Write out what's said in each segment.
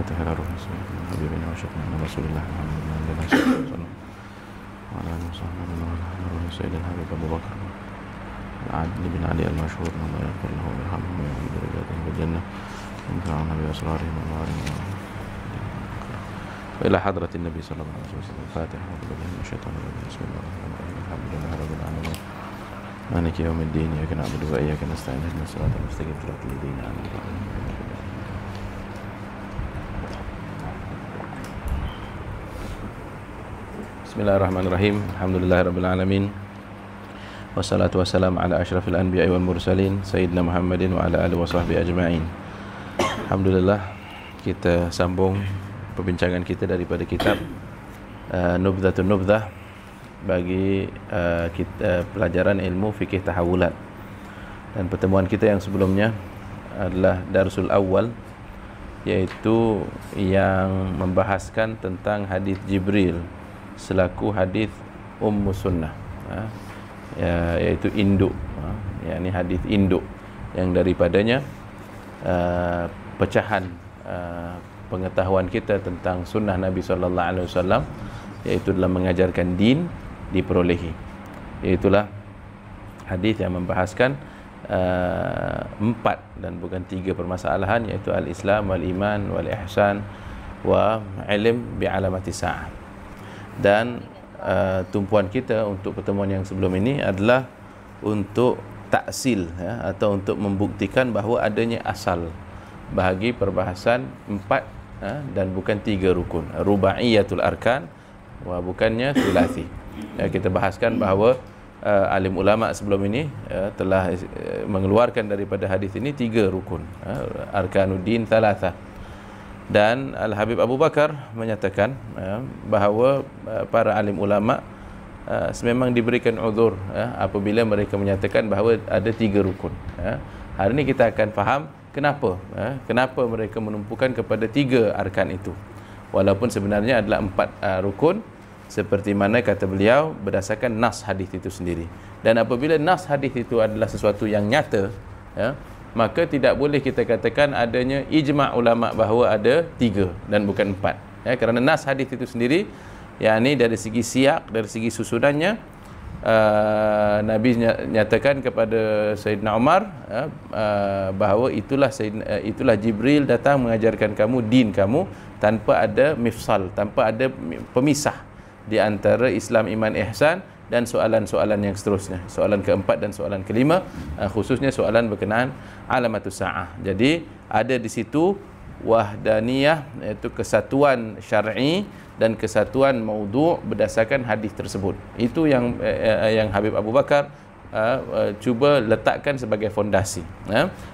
الفاتحة على روح حبيبنا وشفيعنا رسول الله محمد بن عبد الله صلى الله عليه وسلم وعلى آله وصحبه ومن روح سيد الحبيب أبو بكر العدل بن علي المشهور الله يغفر له ويرحمه ويعلي درجاته في الجنة وينفعنا بأسرارهم وأنوارهم وإلى حضرة النبي صلى الله عليه وسلم. الفاتحة وبالله من الشيطان الرجيم. بسم الله الرحمن الرحيم. الحمد لله رب العالمين مالك يوم الدين إياك نعبد وإياك نستعين اهدنا الصراط المستقيم صراط الذين أنعمت عليهم. Bismillahirrahmanirrahim. Alhamdulillahirabbil alamin. Wassalatu wassalamu ala asyrafil anbiya'i wal mursalin sayyidina Muhammadin wa ala alihi washabbihi ajma'in. Alhamdulillah, kita sambung perbincangan kita daripada kitab Nubdhatun Nubdhah bagi kita pelajaran ilmu fikih tahawulat. Dan pertemuan kita yang sebelumnya adalah Darsul Awal, iaitu yang membahaskan tentang hadis Jibril selaku hadis Ummu Sunnah, iaitu induk, yakni hadis induk yang daripadanya pecahan pengetahuan kita tentang sunnah Nabi sallallahu alaihi wasallam, iaitu dalam mengajarkan din diperolehi. Iaitulah hadis yang membahaskan 4 dan bukan 3 permasalahan, iaitu al-Islam wal iman wal ihsan wa ilm bi alamati sa'ah. Dan tumpuan kita untuk pertemuan yang sebelum ini adalah untuk taksil, atau untuk membuktikan bahawa adanya asal bagi perbahasan 4 dan bukan 3 rukun, rubaiyatul arkan, bukannya thulathi. Kita bahaskan bahawa alim ulama sebelum ini telah mengeluarkan daripada hadis ini 3 rukun, arkanuddin thalatha. Dan Al-Habib Abu Bakar menyatakan bahawa para alim ulama memang diberikan uzur apabila mereka menyatakan bahawa ada 3 rukun. Hari ini kita akan faham kenapa mereka menumpukan kepada 3 arkan itu, walaupun sebenarnya adalah 4 rukun, seperti mana kata beliau berdasarkan nas hadis itu sendiri. Dan apabila nas hadis itu adalah sesuatu yang nyata, maka tidak boleh kita katakan adanya ijma' ulama bahawa ada 3 dan bukan 4, kerana nas hadis itu sendiri, yakni dari segi siyak, dari segi susunannya, Nabi nyatakan kepada Sayyidina Umar bahawa itulah Jibril datang mengajarkan kamu din kamu tanpa ada mifsal, tanpa ada pemisah di antara Islam, iman, ihsan dan soalan-soalan yang seterusnya, soalan keempat dan soalan kelima, khususnya soalan berkenaan alamatus sa'ah. Jadi ada di situ wahdaniyah, iaitu kesatuan syar'i dan kesatuan maudhu' berdasarkan hadis tersebut. Itu yang Habib Abu Bakar cuba letakkan sebagai fondasi,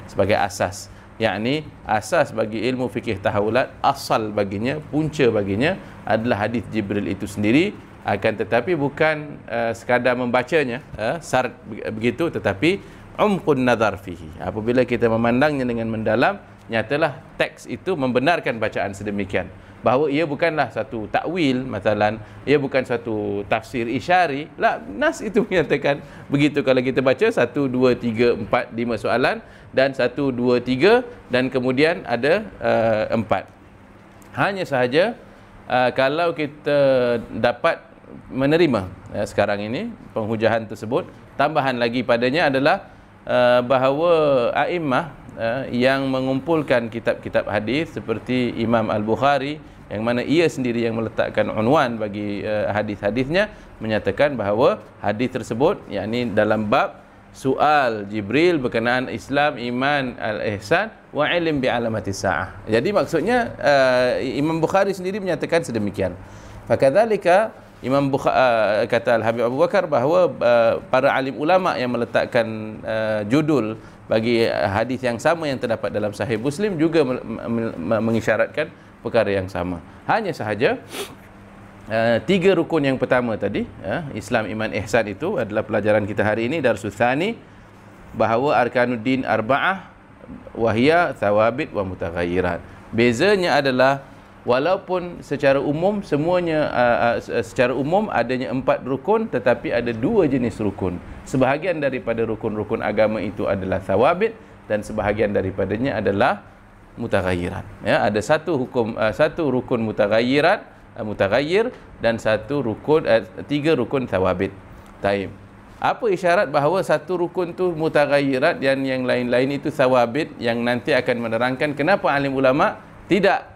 sebagai asas, yakni asas bagi ilmu fikih tahawulat, asal baginya, punca baginya adalah hadis Jibril itu sendiri. Akan tetapi bukan sekadar membacanya syarat begitu, tetapi umqun nazar fihi. Apabila kita memandangnya dengan mendalam, nyatalah teks itu membenarkan bacaan sedemikian, bahawa ia bukanlah satu takwil, masalan, ia bukan satu tafsir isyari. Nas itu menyatakan begitu. Kalau kita baca 1, 2, 3, 4, 5 soalan, dan 1, 2, 3 dan kemudian ada 4. Hanya sahaja kalau kita dapat menerima sekarang ini penghujahan tersebut, tambahan lagi padanya adalah bahawa a'immah yang mengumpulkan kitab-kitab hadis seperti Imam Al-Bukhari, yang mana ia sendiri yang meletakkan unwan bagi hadis-hadisnya, menyatakan bahawa hadis tersebut, yakni dalam bab soal Jibril berkenaan Islam, iman, al-ihsan wa ilm bi alamati sa'ah. Jadi maksudnya Imam Bukhari sendiri menyatakan sedemikian. Fakadzalika kata Al-Habib Abu Bakar bahawa para alim ulama yang meletakkan judul bagi hadis yang sama yang terdapat dalam Sahih Muslim juga mengisyaratkan perkara yang sama. Hanya sahaja 3 rukun yang pertama tadi, Islam, iman, ihsan, itu adalah pelajaran kita hari ini, Darsul Tsani, bahawa arkanuddin arba'ah wahia thawabit wa mutaghayyirat. Bezanya adalah walaupun secara umum semuanya secara umum adanya 4 rukun, tetapi ada 2 jenis rukun. Sebahagian daripada rukun-rukun agama itu adalah thawabit dan sebahagian daripadanya adalah mutaghayyirat. Ya, ada satu hukum, satu rukun mutaghayyir dan satu rukun, tiga rukun thawabit. Taib. Apa isyarat bahawa satu rukun tu mutaghayyirat dan yang lain-lain itu thawabit, yang nanti akan menerangkan kenapa alim ulama tidak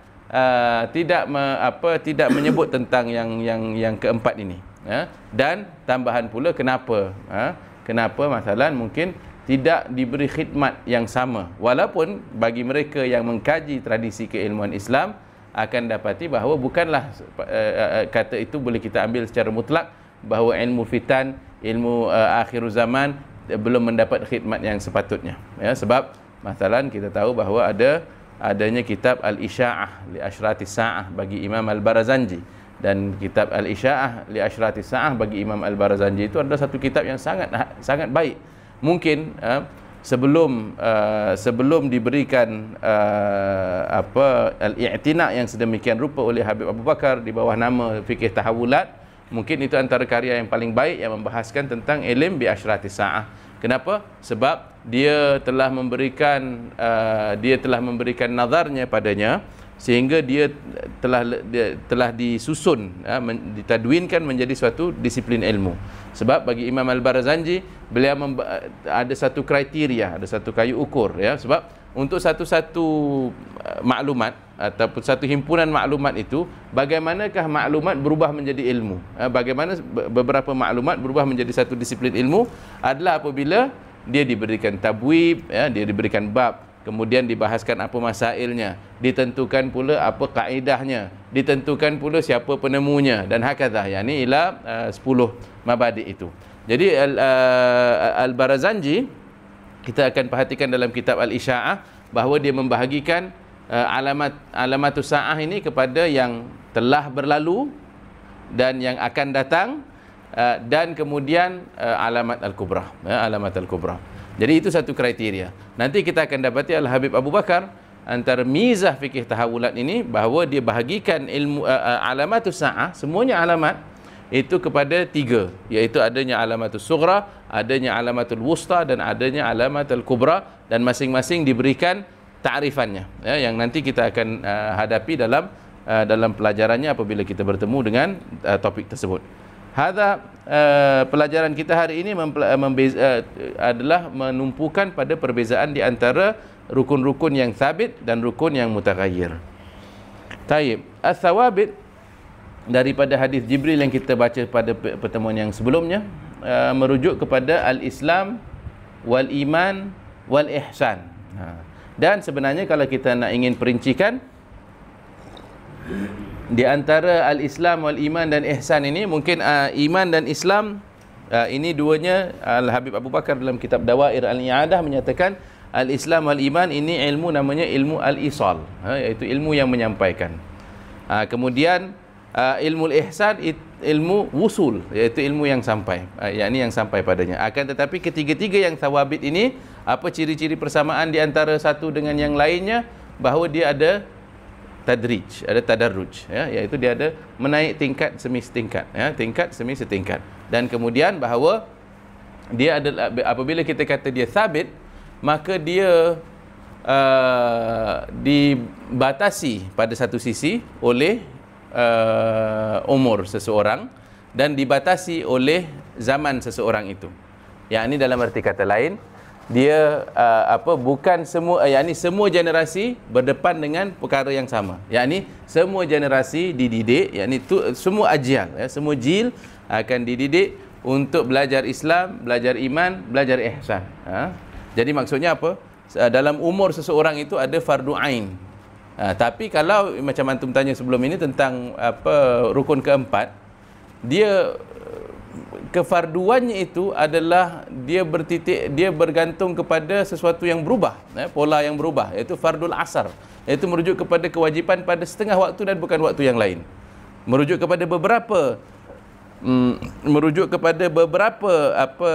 tidak menyebut tentang yang keempat ini. Dan tambahan pula kenapa masalah mungkin tidak diberi khidmat yang sama, walaupun bagi mereka yang mengkaji tradisi keilmuan Islam akan dapati bahawa bukanlah kata itu boleh kita ambil secara mutlak bahawa ilmu fitan, ilmu akhir zaman belum mendapat khidmat yang sepatutnya, ya, sebab masalah kita tahu bahawa adanya kitab Al-Isya'ah li Ashratis Sa'ah bagi Imam Al-Barazanji, dan kitab Al-Isya'ah li Ashratis Sa'ah bagi Imam Al-Barazanji itu adalah satu kitab yang sangat baik. Mungkin sebelum diberikan al-i'tina' yang sedemikian rupa oleh Habib Abu Bakar di bawah nama Fikih Tahawulat, mungkin itu antara karya yang paling baik yang membahaskan tentang ilm bi Ashratis Sa'ah. Kenapa? Sebab dia telah memberikan nazarnya padanya, sehingga dia telah disusun, ditadwinkan menjadi suatu disiplin ilmu. Sebab bagi Imam Al-Barazanji, beliau ada satu kriteria, ada satu kayu ukur, ya. Sebab untuk satu-satu maklumat ataupun satu himpunan maklumat itu, bagaimanakah maklumat berubah menjadi ilmu, bagaimana beberapa maklumat berubah menjadi satu disiplin ilmu adalah apabila dia diberikan tabwib, ya, dia diberikan bab, kemudian dibahaskan apa masailnya, ditentukan pula apa kaedahnya, ditentukan pula siapa penemunya, dan hakadha, yakni ila 10 mabadi' itu. Jadi Al-Barazanji, kita akan perhatikan dalam kitab Al-Isya'ah bahawa dia membahagikan alamatus sa'ah ini kepada yang telah berlalu dan yang akan datang, dan kemudian alamat al-kubra, alamat al-kubra. Jadi itu satu kriteria. Nanti kita akan dapati Al-Habib Abu Bakar antara mizah fikih tahawulat ini bahawa dia bahagikan ilmu alamatus sa'ah, semuanya alamat itu kepada tiga, iaitu adanya alamatus sughra, adanya alamatul wusta, dan adanya alamatul kubra, dan masing-masing diberikan ta'rifannya, ya, yang nanti kita akan hadapi dalam pelajarannya apabila kita bertemu dengan topik tersebut. Hadza pelajaran kita hari ini adalah menumpukan pada perbezaan di antara rukun-rukun yang sabit dan rukun yang mutaghayyir. Taib. As-sawabit, daripada hadis Jibril yang kita baca pada pertemuan yang sebelumnya, merujuk kepada al-Islam wal iman wal ihsan. Dan sebenarnya kalau kita nak ingin perincikan di antara al-Islam wal iman dan ihsan ini, mungkin iman dan Islam ini duanya, Al-Habib Abu Bakar dalam kitab Dawair Al-I'adah menyatakan al-Islam wal iman ini ilmu namanya ilmu al-isal, iaitu ilmu yang menyampaikan. Kemudian ilmu al-ihsan ilmu wusul, iaitu ilmu yang sampai, yakni yang sampai padanya. Akan tetapi ketiga-tiga yang thawabit ini, apa ciri-ciri persamaan di antara satu dengan yang lainnya? Bahawa dia ada tadrij, ada tadarruj, ya, iaitu dia ada menaik tingkat semi setingkat, ya, tingkat semi setingkat. Dan kemudian bahawa dia adalah, apabila kita kata dia sabit, maka dia dibatasi pada satu sisi oleh umur seseorang dan dibatasi oleh zaman seseorang itu. Yakni dalam arti kata lain, dia bukan semua, yakni semua generasi berdepan dengan perkara yang sama. Yakni semua generasi dididik, yakni semua ajial, ya, semua jil akan dididik untuk belajar Islam, belajar iman, belajar ihsan. Jadi maksudnya apa? Dalam umur seseorang itu ada fardu ain. Tapi kalau macam antum tanya sebelum ini tentang rukun keempat, dia kefarduannya itu adalah dia bergantung kepada sesuatu yang berubah, pola yang berubah, iaitu fardul asar, iaitu merujuk kepada kewajipan pada setengah waktu dan bukan waktu yang lain, merujuk kepada beberapa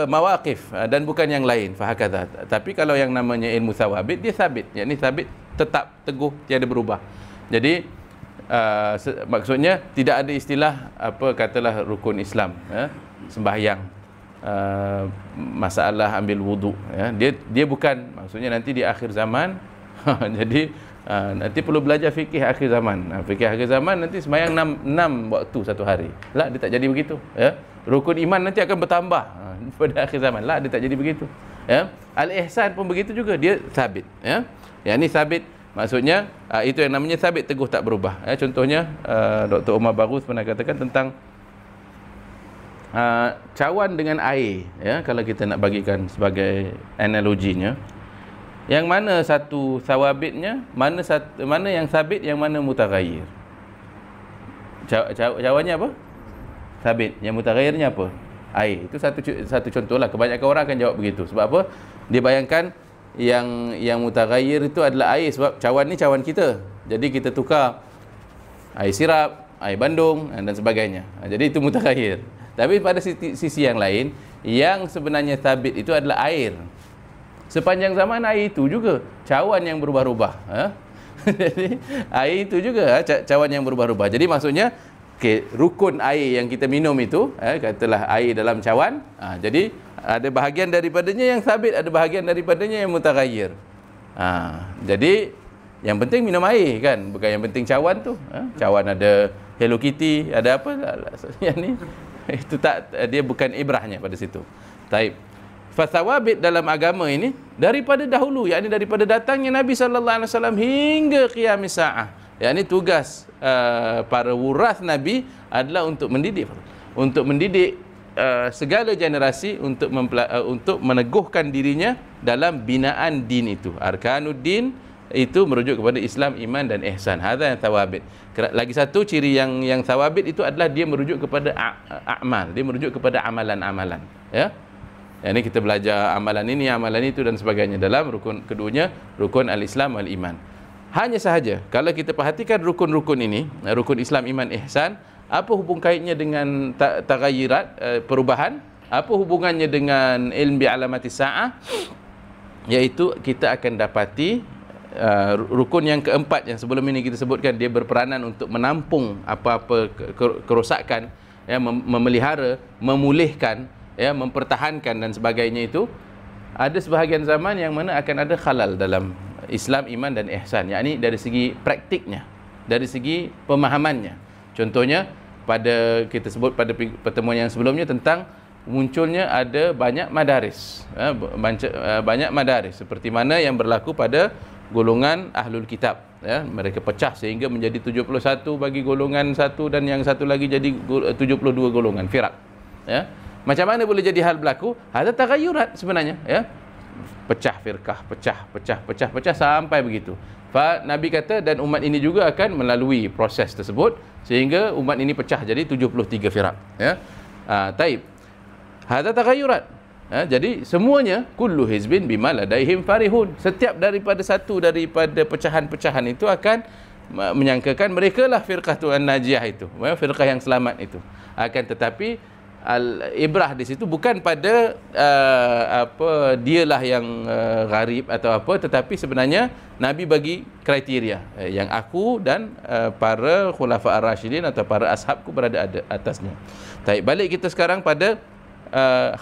mawaqif dan bukan yang lain, fahakadha. Tapi kalau yang namanya ilmu thawabit, dia sabit, yakni sabit, tetap teguh, tiada berubah. Jadi maksudnya tidak ada istilah katalah rukun Islam, sembahyang, masalah ambil wudu, ya. Dia bukan, maksudnya nanti di akhir zaman jadi nanti perlu belajar fikih akhir zaman. Fikih akhir zaman nanti sembahyang 6 waktu satu hari. Lah, dia tak jadi begitu, ya. Rukun iman nanti akan bertambah pada akhir zaman. Lah, dia tak jadi begitu, ya. Al-ihsan pun begitu juga, dia sabit, ya. Yang ni sabit maksudnya itu yang namanya sabit, teguh, tak berubah, ya. Contohnya Dr. Omar Barus pernah katakan tentang cawan dengan air, ya, kalau kita nak bagikan sebagai analoginya, yang mana satu sawabitnya, mana yang sabit, yang mana mutaghayyir. Cawannya apa? Sabit. Yang mutaghayyirnya apa? Air. Itu satu contohlah. Kebanyakan orang akan jawab begitu. Sebab apa? Dia bayangkan yang mutaghayyir itu adalah air, sebab cawan ni cawan kita. Jadi kita tukar air sirap, air bandung dan sebagainya. Jadi itu mutaghayyir. Tapi pada sisi yang lain, yang sebenarnya sabit itu adalah air. Sepanjang zaman air itu juga cawan yang berubah-ubah, jadi air itu juga cawan yang berubah-ubah. Jadi maksudnya, rukun air yang kita minum itu, katalah air dalam cawan, jadi ada bahagian daripadanya yang sabit, ada bahagian daripadanya yang mutaghayyir. Jadi yang penting minum air, kan, bukan yang penting cawan tu. Cawan ada Hello Kitty, ada apa yang ni, itu tak, dia bukan ibrahnya pada situ. Taib. Fasawabit dalam agama ini daripada dahulu, yakni daripada datangnya Nabi sallallahu alaihi wasallam hingga qiyamis saah. Yakni tugas para wuras Nabi adalah untuk mendidik segala generasi untuk meneguhkan dirinya dalam binaan din itu. Arkanuddin itu merujuk kepada Islam, iman dan ihsan. Hadza yang thawabit. Lagi satu ciri yang thawabit itu adalah dia merujuk kepada amal, dia merujuk kepada amalan-amalan, ya. Ini kita belajar amalan ini, amalan itu dan sebagainya dalam rukun keduanya, rukun al-Islam wal-iman. Hanya sahaja kalau kita perhatikan rukun-rukun ini, rukun Islam, iman, ihsan, apa hubung kaitnya dengan taghayyirat, perubahan? Apa hubungannya dengan ilmu alamati sa'ah? Iaitu kita akan dapati rukun yang keempat yang sebelum ini kita sebutkan, dia berperanan untuk menampung apa-apa kerosakan, ya, memelihara, memulihkan, ya, mempertahankan dan sebagainya. Itu ada sebahagian zaman yang mana akan ada khalal dalam Islam, iman dan ihsan, yakni dari segi praktiknya, dari segi pemahamannya. Contohnya pada kita sebut pada pertemuan yang sebelumnya tentang munculnya ada banyak madaris, banyak madaris seperti mana yang berlaku pada golongan ahlul kitab, ya. Mereka pecah sehingga menjadi 71 bagi golongan satu, dan yang satu lagi jadi 72 golongan firak, ya. Macam mana boleh jadi hal berlaku? Ada taghayyurat sebenarnya, ya. Pecah firqah, pecah sampai begitu. Nabi kata, dan umat ini juga akan melalui proses tersebut sehingga umat ini pecah jadi 73 firak, ya. Taib. Hadza taghayyurat. Jadi semuanya kullu hizbin bima ladaihim farihun. Setiap daripada pecahan-pecahan itu akan menyangkakan mereka lah firqatul najiyah itu, firqah yang selamat itu. Akan tetapi al-ibrah di situ bukan pada dialah yang gharib atau apa, tetapi sebenarnya Nabi bagi kriteria yang aku dan para khulafa ar-rasyidin atau para ashabku berada atasnya. Baik, balik kita sekarang pada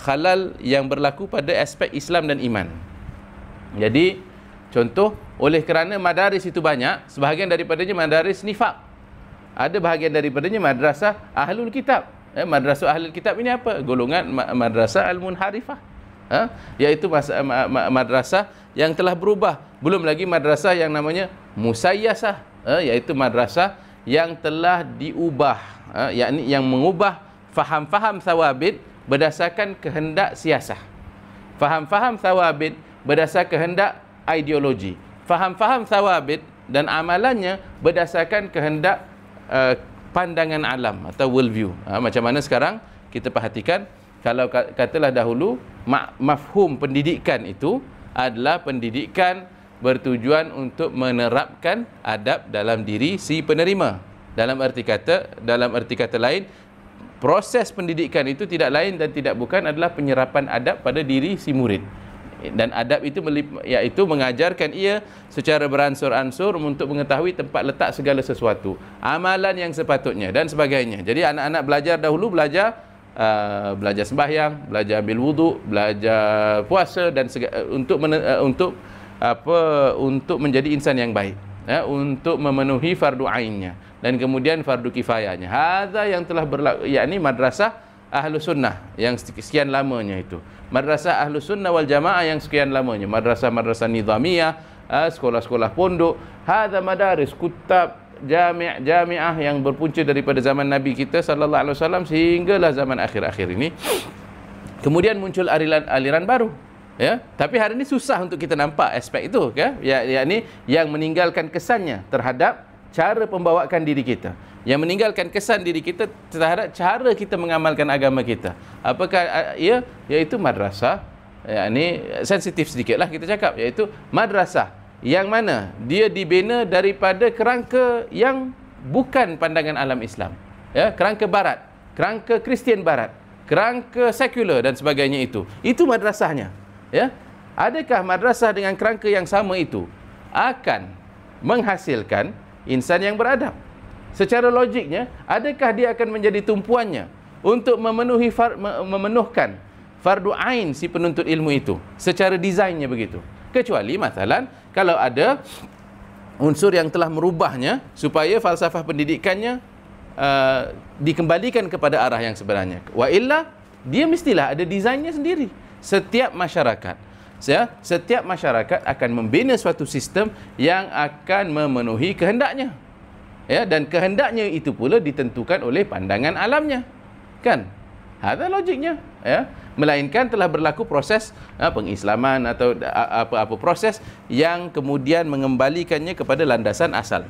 khalal yang berlaku pada aspek Islam dan iman. Jadi contoh, oleh kerana madaris itu banyak, sebahagian daripadanya madaris nifaq, ada bahagian daripadanya madrasah ahlul kitab. Madrasah ahlul kitab ini apa? Golongan madrasah al-munharifah, iaitu madrasah yang telah berubah. Belum lagi madrasah yang namanya musayyasah, iaitu madrasah yang telah diubah, yakni yang mengubah faham-faham thawabit berdasarkan kehendak siasah, faham-faham thawabit berdasarkan kehendak ideologi, faham-faham thawabit dan amalannya berdasarkan kehendak pandangan alam atau world view. Macam mana sekarang kita perhatikan, kalau katalah dahulu mafhum pendidikan itu adalah pendidikan bertujuan untuk menerapkan adab dalam diri si penerima. Dalam arti kata lain, proses pendidikan itu tidak lain dan tidak bukan adalah penyerapan adab pada diri si murid. Dan adab itu iaitu mengajarkan ia secara beransur-ansur untuk mengetahui tempat letak segala sesuatu, amalan yang sepatutnya dan sebagainya. Jadi anak-anak belajar dahulu, belajar sembahyang, belajar ambil wuduk, belajar puasa dan untuk menjadi insan yang baik. untuk memenuhi fardu ainnya dan kemudian fardu kifayahnya. Hadza yang telah berlaku, yakni madrasah Ahlus Sunnah yang sekian lamanya itu. Madrasah Ahlus Sunnah wal Jamaah yang sekian lamanya. Madrasah-madrasah nizamiyah, sekolah-sekolah pondok. Hadza madaris kutab jami'ah yang berpunca daripada zaman Nabi kita sallallahu alaihi wasallam sehinggalah zaman akhir-akhir ini. Kemudian muncul aliran baru. Ya, tapi hari ini susah untuk kita nampak aspek itu, ya, yakni yang meninggalkan kesannya terhadap cara pembawaan diri kita, yang meninggalkan kesan diri kita terhadap cara kita mengamalkan agama kita. Apakah ia? Iaitu madrasah, yakni sensitif sedikitlah kita cakap, iaitu madrasah yang mana dia dibina daripada kerangka yang bukan pandangan alam Islam, ya, kerangka barat, kerangka Kristian barat, kerangka sekular dan sebagainya itu madrasahnya. Ya, adakah madrasah dengan kerangka yang sama itu akan menghasilkan insan yang beradab? Secara logiknya, adakah dia akan menjadi tumpuannya untuk memenuhkan fardu ain si penuntut ilmu itu secara desainnya begitu? Kecuali masalah kalau ada unsur yang telah merubahnya supaya falsafah pendidikannya dikembalikan kepada arah yang sebenarnya. Wa illa, dia mestilah ada desainnya sendiri. Setiap masyarakat akan membina suatu sistem yang akan memenuhi kehendaknya, ya, dan kehendaknya itu pula ditentukan oleh pandangan alamnya, kan? Ada logiknya, ya. Melainkan telah berlaku proses pengislaman atau apa-apa proses yang kemudian mengembalikannya kepada landasan asal.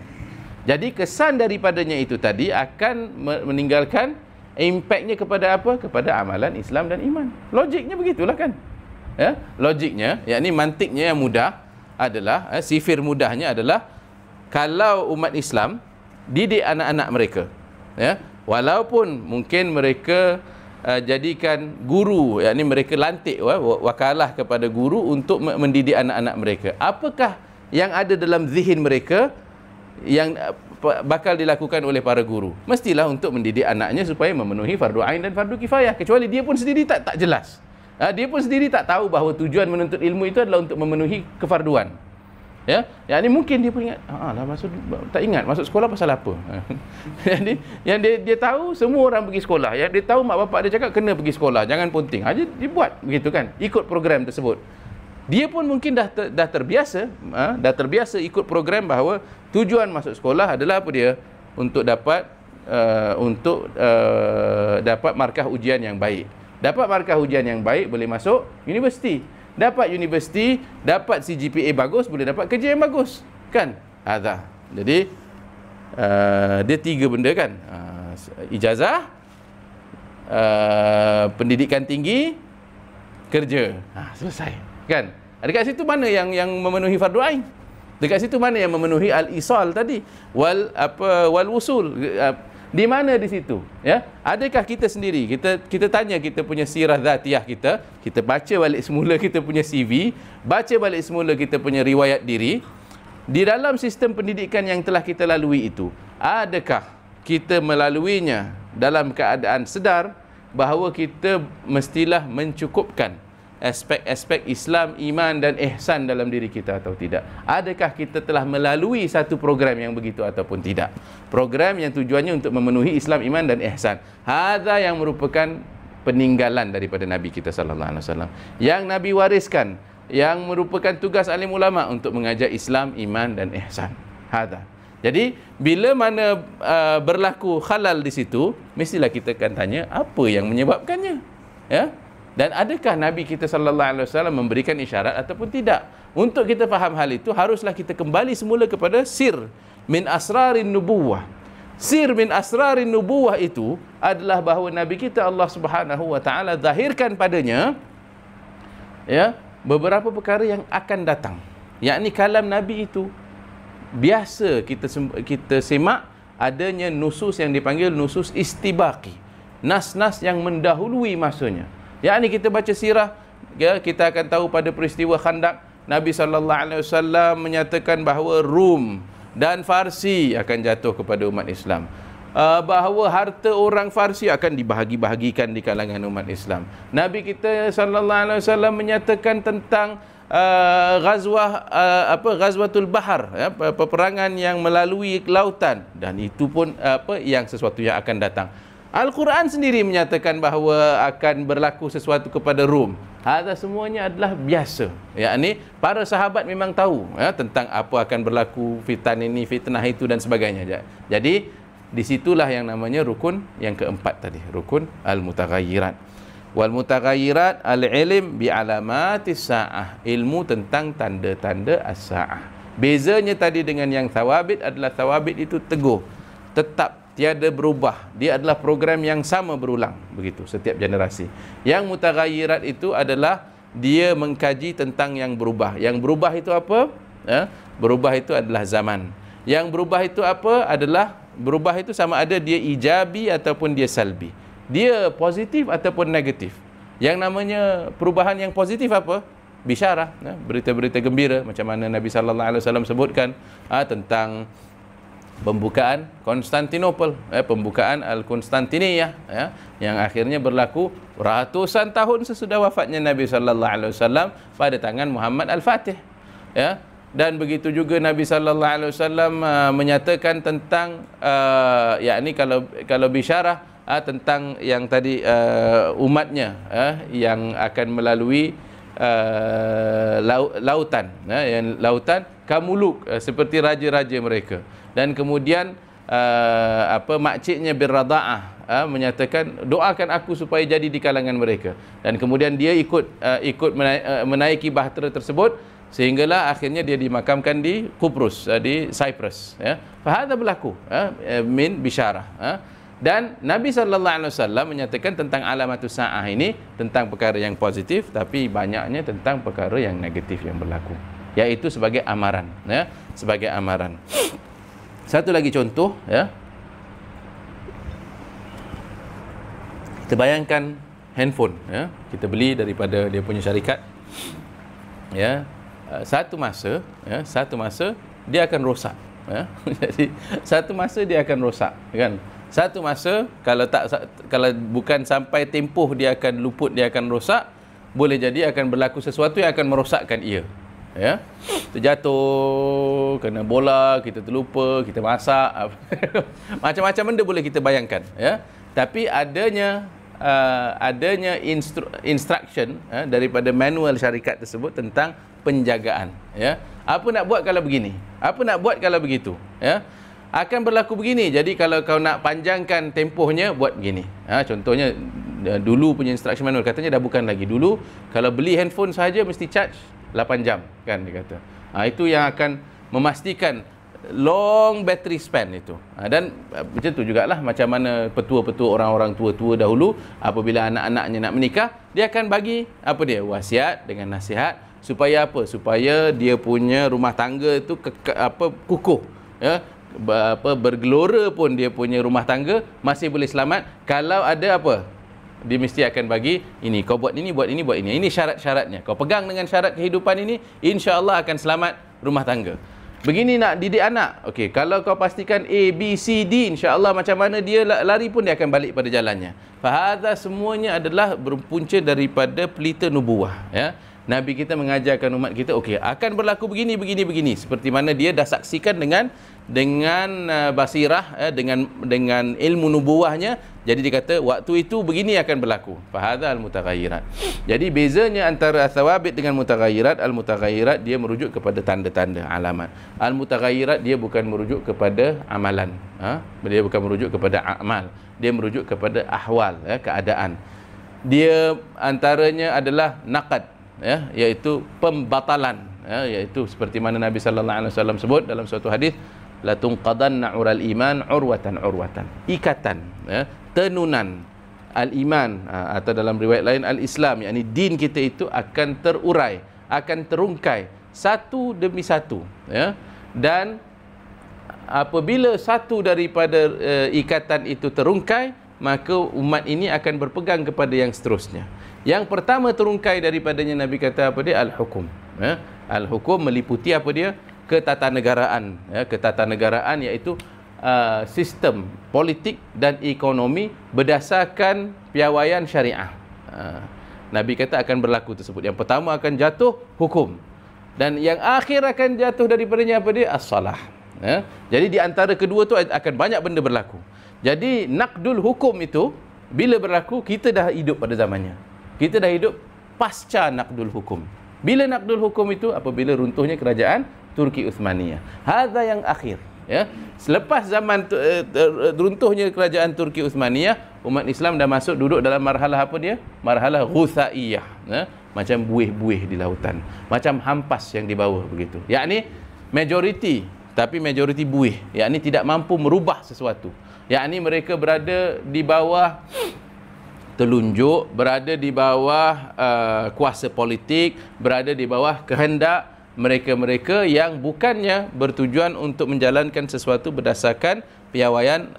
Jadi kesan daripadanya itu tadi akan meninggalkan impaknya kepada apa? Kepada amalan Islam dan iman. Logiknya begitulah, kan? Ya, logiknya, yakni mantiknya yang mudah adalah, sifir mudahnya adalah, kalau umat Islam didik anak-anak mereka, ya, walaupun mungkin mereka jadikan guru, yakni mereka lantik wakalah kepada guru untuk mendidik anak-anak mereka, apakah yang ada dalam zihin mereka yang bakal dilakukan oleh para guru? Mestilah untuk mendidik anaknya supaya memenuhi fardu ain dan fardu kifayah, kecuali dia pun sendiri tak jelas. Dia pun sendiri tak tahu bahawa tujuan menuntut ilmu itu adalah untuk memenuhi kefarduan. Ya, yakni mungkin dia pun ingat, tak ingat masuk sekolah pasal apa. Jadi yang dia tahu semua orang pergi sekolah, yang dia tahu mak bapak dia cakap kena pergi sekolah, jangan ponting. Aja dibuat begitu, kan? Ikut program tersebut. Dia pun mungkin dah terbiasa ikut program bahawa tujuan masuk sekolah adalah apa dia? Untuk dapat dapat markah ujian yang baik. Dapat markah ujian yang baik boleh masuk universiti. Dapat universiti, dapat CGPA bagus, boleh dapat kerja yang bagus, kan? Jadi dia tiga benda, kan? Ijazah, pendidikan tinggi, kerja. Selesai, kan? Dekat situ mana yang memenuhi fardu ain? Dekat situ mana yang memenuhi al-isal tadi? Wal wusul. Di mana di situ? Ya, adakah kita sendiri kita tanya kita punya sirah zatiyah kita baca balik semula kita punya CV, baca balik semula kita punya riwayat diri di dalam sistem pendidikan yang telah kita lalui itu, adakah kita melaluinya dalam keadaan sedar bahawa kita mestilah mencukupkan aspek-aspek Islam, iman dan ihsan dalam diri kita atau tidak? Adakah kita telah melalui satu program yang begitu ataupun tidak? Program yang tujuannya untuk memenuhi Islam, iman dan ihsan. Hadza yang merupakan peninggalan daripada Nabi kita sallallahu alaihi wasallam, yang Nabi wariskan, yang merupakan tugas alim ulama untuk mengajar Islam, iman dan ihsan. Hadza. Jadi bila mana berlaku khalal di situ, mestilah kita akan tanya apa yang menyebabkannya, ya? Dan adakah Nabi kita sallallahu alaihi wasallam memberikan isyarat ataupun tidak? Untuk kita faham hal itu, haruslah kita kembali semula kepada sir min asrarin nubuwah. Sir min asrarin nubuwah itu adalah bahawa Nabi kita Allah Subhanahu wa taala zahirkan padanya, ya, beberapa perkara yang akan datang. Yakni kalam Nabi itu biasa kita semak adanya nusus yang dipanggil nusus istibaqi. Nas-nas yang mendahului masanya. Yakni kita baca sirah, ya, kita akan tahu pada peristiwa Khandaq Nabi sallallahu alaihi wasallam menyatakan bahawa Rum dan Farsi akan jatuh kepada umat Islam. Bahawa harta orang Farsi akan dibahagi-bahagikan di kalangan umat Islam. Nabi kita sallallahu alaihi wasallam menyatakan tentang Ghazwatul Bahar, ya, peperangan yang melalui lautan, dan itu pun yang sesuatu yang akan datang. Al-Quran sendiri menyatakan bahawa akan berlaku sesuatu kepada Rom. Hada semuanya adalah biasa. Yakni para sahabat memang tahu, ya, tentang apa akan berlaku, fitnah itu dan sebagainya. Jadi disitulah yang namanya rukun yang keempat tadi, rukun al-mutaghayyirat. Wal mutaghayyirat al-ilm bi alamatis saah, ilmu tentang tanda-tanda as-saah. Bezanya tadi dengan yang thawabit adalah thawabit itu teguh, tetap, tiada berubah. Dia adalah program yang sama berulang begitu setiap generasi. Yang mutaghayyirat itu adalah dia mengkaji tentang yang berubah. Yang berubah itu apa? Berubah itu adalah zaman. Yang berubah itu apa? Adalah berubah itu sama ada dia ijabi ataupun dia salbi. Dia positif ataupun negatif. Yang namanya perubahan yang positif apa? Bisyarah, berita-berita gembira, macam mana Nabi sallallahu alaihi wasallam sebutkan tentang pembukaan Konstantinopel, pembukaan Al-Konstantiniyah, yang akhirnya berlaku ratusan tahun sesudah wafatnya Nabi sallallahu alaihi wasallam pada tangan Muhammad Al-Fatih, ya. Dan begitu juga Nabi sallallahu alaihi wasallam menyatakan tentang yakni kalau bisyarah tentang yang tadi umatnya yang akan melalui lautan, yang lautan kamuluk, seperti raja-raja mereka. Dan kemudian makciknya Birradaah menyatakan, doakan aku supaya jadi di kalangan mereka. Dan kemudian dia ikut menaiki bahtera tersebut, sehinggalah akhirnya dia dimakamkan di Kuprus, di Cyprus, ya. Fahadha berlaku min bisyarah. Dan Nabi sallallahu alaihi wasallam menyatakan tentang alamatus saah ini tentang perkara yang positif, tapi banyaknya tentang perkara yang negatif yang berlaku, yaitu sebagai amaran, ya, sebagai amaran. Satu lagi contoh, ya. Kita bayangkan handphone, ya, kita beli daripada dia punya syarikat, ya. Satu masa dia akan rosak, ya. Jadi satu masa dia akan rosak, kan? Satu masa kalau bukan sampai tempoh dia akan luput, dia akan rosak, boleh jadi akan berlaku sesuatu yang akan merosakkan ia, ya. Terjatuh, kena bola, kita terlupa, kita masak, macam-macam benda boleh kita bayangkan, ya. Tapi adanya instruction daripada manual syarikat tersebut tentang penjagaan, ya. Apa nak buat kalau begini? Apa nak buat kalau begitu, ya? Akan berlaku begini. Jadi kalau kau nak panjangkan tempohnya, buat begini. Contohnya dulu punya instruction manual katanya dah bukan lagi. Dulu kalau beli handphone sahaja mesti charge 8 jam, kan dia kata. Itu yang akan memastikan long battery span itu. Dan macam tu jugalah macam mana petua-petua orang-orang tua-tua dahulu, apabila anak-anaknya nak menikah, dia akan bagi wasiat dengan nasihat supaya apa? Supaya dia punya rumah tangga itu kukuh, ya. Bergelora pun dia punya rumah tangga masih boleh selamat. Kalau ada apa, dia mesti akan bagi ini, kau buat ini, buat ini, buat ini. Ini syarat-syaratnya. Kau pegang dengan syarat kehidupan ini, insya-Allah akan selamat rumah tangga. Begini nak didik anak. Okey, kalau kau pastikan A, B, C, D, insya-Allah macam mana dia lari pun dia akan balik pada jalannya. Fahadha semuanya adalah berpunca daripada pelita nubuwah, ya. Nabi kita mengajarkan umat kita, okey, akan berlaku begini, begini, begini. Seperti mana dia dah saksikan dengan basirah, dengan ilmu nubuwahnya. Jadi dia kata waktu itu begini akan berlaku. Fahadha al-mutaghayyirat. Jadi bezanya antara thawabit dengan mutaghayyirat, al-mutaghayyirat dia merujuk kepada tanda-tanda, alamat. Al-mutaghayyirat dia bukan merujuk kepada amalan, dia bukan merujuk kepada amal, dia merujuk kepada ahwal, keadaan. Dia antaranya adalah naqad, ya, iaitu pembatalan, ya, iaitu seperti mana Nabi sallallahu alaihi wasallam sebut dalam suatu hadis, la tunqadanna ural iman urwatan urwatan, ikatan, ya, tenunan al-iman, atau dalam riwayat lain al-Islam, yakni din kita itu akan terurai, akan terungkai satu demi satu, ya. Dan apabila satu daripada ikatan itu terungkai, maka umat ini akan berpegang kepada yang seterusnya. Yang pertama terungkai daripadanya Nabi kata apa dia? Al-hukum, ya. Al-hukum meliputi apa dia? Ketatanegaraan, ya. Ketatanegaraan iaitu sistem politik dan ekonomi berdasarkan piawaian syariah. Nabi kata akan berlaku tersebut. Yang pertama akan jatuh hukum, dan yang akhir akan jatuh daripadanya apa dia? As-salah. Jadi di antara kedua tu akan banyak benda berlaku. Jadi naqdul hukum itu bila berlaku, kita dah hidup pada zamannya. Kita dah hidup pasca naqdul hukum. Bila naqdul hukum itu? Apabila runtuhnya kerajaan Turki Uthmaniyah. Hadza yang akhir. Selepas zaman runtuhnya kerajaan Turki Uthmaniyah, umat Islam dah masuk duduk dalam marhalah apa dia? Marhalah ghusaiyah. Macam buih-buih di lautan, macam hampas yang di bawah begitu. Yakni majoriti, tapi majoriti buih. Yakni tidak mampu merubah sesuatu. Yakni mereka berada di bawah telunjuk, berada di bawah kuasa politik, berada di bawah kehendak mereka-mereka yang bukannya bertujuan untuk menjalankan sesuatu berdasarkan piawaian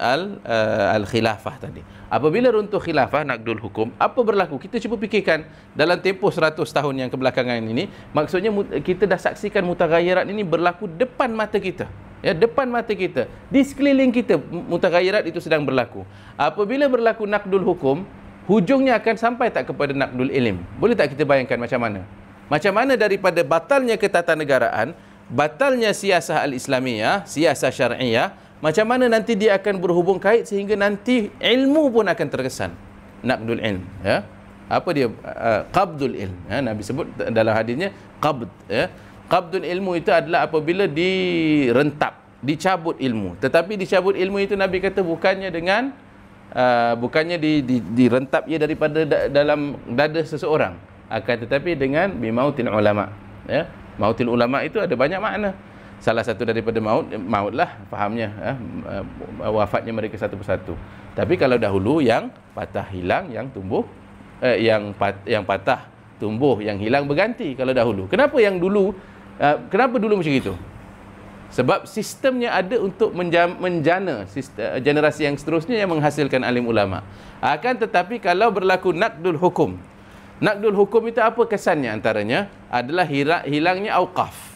al-khilafah tadi. Apabila runtuh khilafah, naqdul hukum, apa berlaku? Kita cuba fikirkan dalam tempoh 100 tahun yang kebelakangan ini, maksudnya kita dah saksikan mutaghayyirat ini berlaku depan mata kita. Depan mata kita, di sekeliling kita mutaghayyirat itu sedang berlaku. Apabila berlaku naqdul hukum, hujungnya akan sampai tak kepada naqdul ilm? Boleh tak kita bayangkan macam mana? Macam mana daripada batalnya ketatanegaraan, batalnya siasah al-islamiyah, siasah syar'iyah, macam mana nanti dia akan berhubung kait sehingga nanti ilmu pun akan terkesan. Naqdul ilm, apa dia? Qabdul ilm. Nabi sebut dalam hadisnya qabd. Qabdul ilmu itu adalah apabila direntap, dicabut ilmu. Tetapi dicabut ilmu itu Nabi kata bukannya dengan bukannya direntap ia daripada dalam dada seseorang, akan tetapi dengan bimautil ulama. Mautil ulama itu ada banyak makna. Salah satu daripada mautlah fahamnya, wafatnya mereka satu persatu. Tapi kalau dahulu yang patah hilang, yang tumbuh, yang patah tumbuh, yang hilang berganti kalau dahulu. Kenapa yang dulu? Kenapa dulu macam itu? Sebab sistemnya ada untuk menjana generasi yang seterusnya yang menghasilkan alim ulama. Akan tetapi kalau berlaku naqdul hukum, naqdul hukum itu apa kesannya? Antaranya adalah hilangnya auqaf.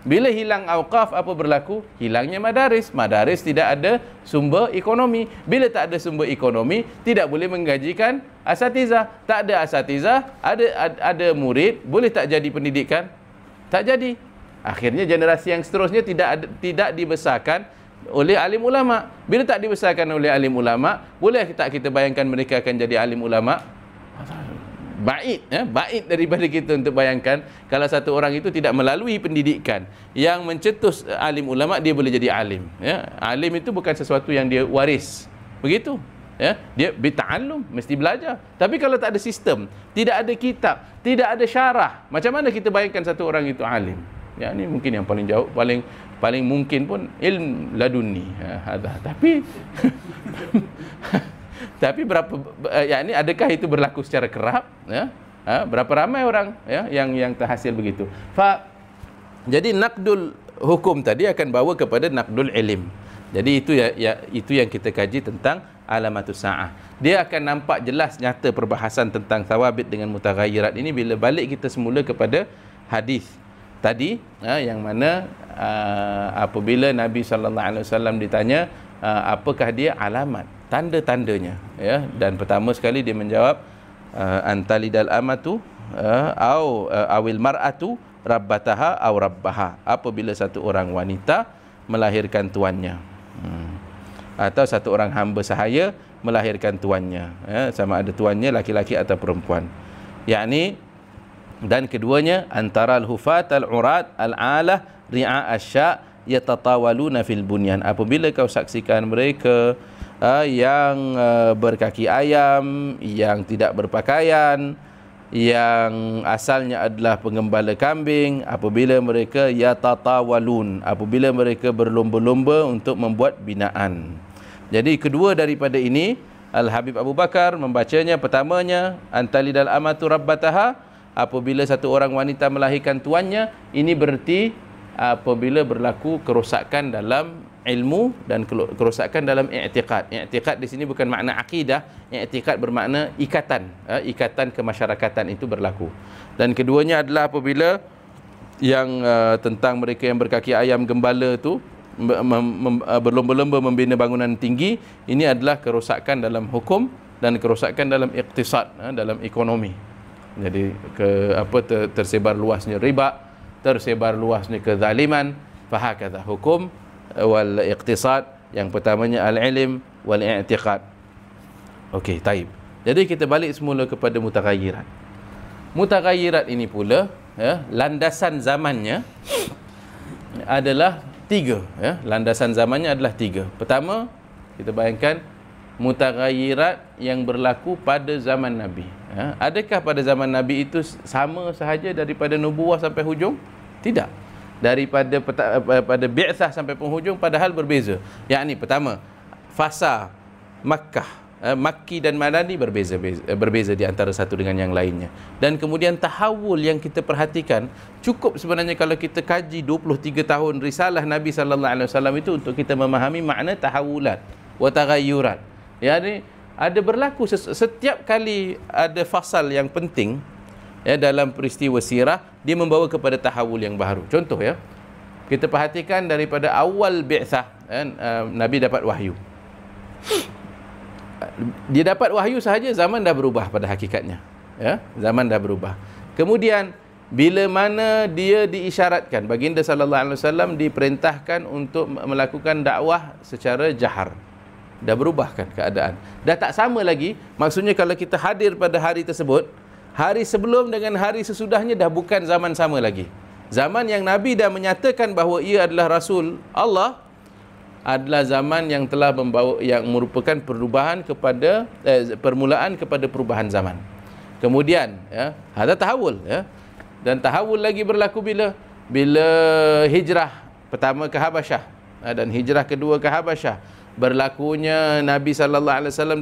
Bila hilang auqaf, apa berlaku? Hilangnya madaris. Madaris tidak ada sumber ekonomi. Bila tak ada sumber ekonomi, tidak boleh menggajikan asatizah. Tak ada asatizah, ada murid, boleh tak jadi pendidikan? Tak jadi. Akhirnya generasi yang seterusnya tidak dibesarkan oleh alim ulama. Bila tak dibesarkan oleh alim ulama, boleh tak kita bayangkan mereka akan jadi alim ulama? Baik daripada kita untuk bayangkan kalau satu orang itu tidak melalui pendidikan yang mencetus alim ulama, dia boleh jadi alim. Alim itu bukan sesuatu yang dia waris. Begitu. Dia bita'allum, mesti belajar. Tapi kalau tak ada sistem, tidak ada kitab, tidak ada syarah, macam mana kita bayangkan satu orang itu alim? Ini mungkin yang paling jauh, paling mungkin pun ilm laduni. Tapi berapa ini adakah itu berlaku secara kerap? Berapa ramai orang yang terhasil begitu? Jadi naqdul hukum tadi akan bawa kepada naqdul ilm. Jadi itu yang kita kaji tentang alamatus saah. Dia akan nampak jelas nyata perbahasan tentang thawabit dengan mutaghayyirat ini bila balik kita semula kepada hadis tadi, yang mana apabila Nabi SAW ditanya apakah dia alamat, tanda-tandanya, dan pertama sekali dia menjawab antalidal amatu awil mar'atu rabbataha aw rabbaha, apabila satu orang wanita melahirkan tuannya, atau satu orang hamba sahaya melahirkan tuannya, sama ada tuannya laki-laki atau perempuan. Yakni, dan keduanya antara al-hufat al-urat al-alah ri'a asya yatatawaluna fil bunyan. Apabila kau saksikan mereka yang berkaki ayam, yang tidak berpakaian, yang asalnya adalah pengembala kambing, apabila mereka yatatawalun, apabila mereka berlomba-lomba untuk membuat binaan. Jadi kedua daripada ini Al-Habib Abu Bakar membacanya, pertamanya antalidal amatu rabbataha, apabila satu orang wanita melahirkan tuannya, ini berarti apabila berlaku kerosakan dalam ilmu dan kerosakan dalam i'tiqad. I'tiqad di sini bukan makna akidah, i'tiqad bermakna ikatan, ikatan kemasyarakatan itu berlaku. Dan keduanya adalah apabila yang tentang mereka yang berkaki ayam gembala tu berlomba-lomba membina bangunan tinggi, ini adalah kerosakan dalam hukum dan kerosakan dalam iqtisad, dalam ekonomi. Jadi tersebar luasnya riba, tersebar luasnya kezaliman. Fahakadha hukum wal iqtisad, yang pertamanya al-ilm wal i'tiqad. Okey, taib. Jadi kita balik semula kepada mutaghayyirat. Mutaghayyirat ini pula, landasan zamannya adalah tiga. Landasan zamannya adalah tiga. Pertama, kita bayangkan mutaghayyirat yang berlaku pada zaman Nabi. Adakah pada zaman Nabi itu sama sahaja daripada nubuwah sampai hujung? Tidak. Daripada pada bi'tsah sampai penghujung, padahal berbeza. Yakni pertama, fasa Makkah, Makki dan Madani berbeza di antara satu dengan yang lainnya. Dan kemudian tahawul yang kita perhatikan, cukup sebenarnya kalau kita kaji 23 tahun risalah Nabi sallallahu alaihi wasallam itu untuk kita memahami makna tahawulat wa taghayyurat. Yani ada berlaku setiap kali ada fasal yang penting dalam peristiwa sirah, dia membawa kepada tahawul yang baru. Contoh kita perhatikan daripada awal bi'tsah, Nabi dapat wahyu. Dia dapat wahyu sahaja, zaman dah berubah pada hakikatnya. Zaman dah berubah. Kemudian bila mana dia diisyaratkan, baginda sallallahu alaihi wasallam diperintahkan untuk melakukan dakwah secara jahar. Dah berubah kan keadaan. Dah tak sama lagi. Maksudnya kalau kita hadir pada hari tersebut, hari sebelum dengan hari sesudahnya dah bukan zaman sama lagi. Zaman yang Nabi dah menyatakan bahawa ia adalah Rasul Allah, adalah zaman yang telah membawa, yang merupakan perubahan kepada permulaan kepada perubahan zaman. Kemudian ada tahawul, dan tahawul lagi berlaku bila hijrah pertama ke Habasyah dan hijrah kedua ke Habasyah, berlakunya Nabi sallallahu alaihi wasallam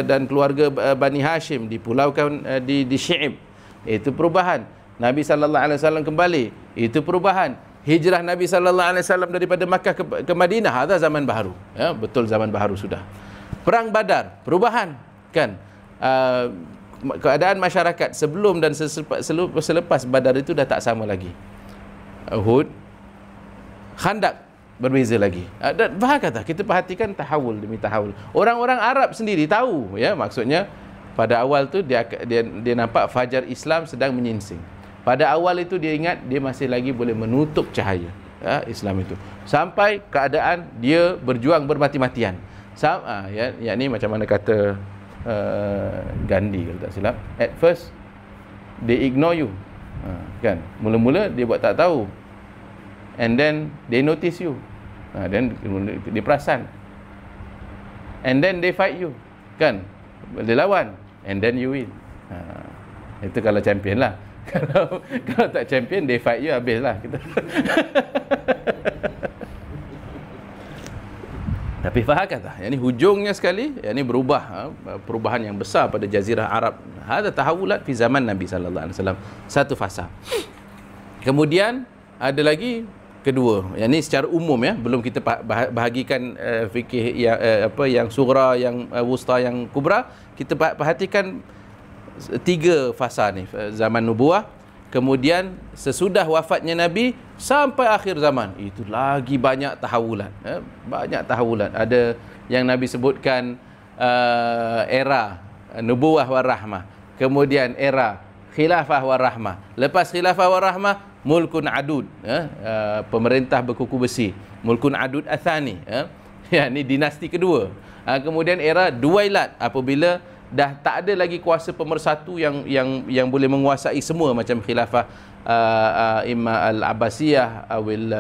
dan keluarga Bani Hashim dipulaukan di Syi'ib, itu perubahan. Nabi sallallahu alaihi wasallam kembali, itu perubahan. Hijrah Nabi sallallahu alaihi wasallam daripada Makkah ke Madinah, ada zaman baru. Betul, zaman baru sudah. Perang Badar, perubahan kan. Keadaan masyarakat sebelum dan selepas Badar itu dah tak sama lagi. Uhud, Khandaq berbeza lagi. Dan kata kita perhatikan tahawul demi tahawul. Orang-orang Arab sendiri tahu, maksudnya pada awal tu dia nampak fajar Islam sedang menyingsing. Pada awal itu dia ingat dia masih lagi boleh menutup cahaya Islam itu. Sampai keadaan dia berjuang bermati-matian. Yakni macam mana kata Gandhi kalau tak silap. At first they ignore you. Kan? Mula-mula dia buat tak tahu. And then they notice you. Then dia perasan. And then they fight you. Kan? Dia lawan. And then you win. Itu kalau champion lah. Kalau tak champion, they fight you, habis lah kita. Tapi faham kata, ini hujungnya sekali, ini berubah, perubahan yang besar pada Jazirah Arab. Ada tahawulat fi zaman Nabi sallallahu alaihi wasallam. Satu fasa. Kemudian ada lagi kedua, ini secara umum belum kita bahagikan fikih yang sughra, yang wusta, yang kubra. Kita perhatikan tiga fasa ni, zaman nubuah, kemudian sesudah wafatnya Nabi sampai akhir zaman, itu lagi banyak tahawulan. Banyak tahawulan. Ada yang Nabi sebutkan era nubuah warahmah, kemudian era khilafah warahmah, lepas khilafah warahmah mulkun adud, pemerintah berkuku besi, mulkun adud athani, ini dinasti kedua. Kemudian era duailat, apabila dah tak ada lagi kuasa pemersatu yang boleh menguasai semua, macam khilafah Imam Al-Abbasiyah awil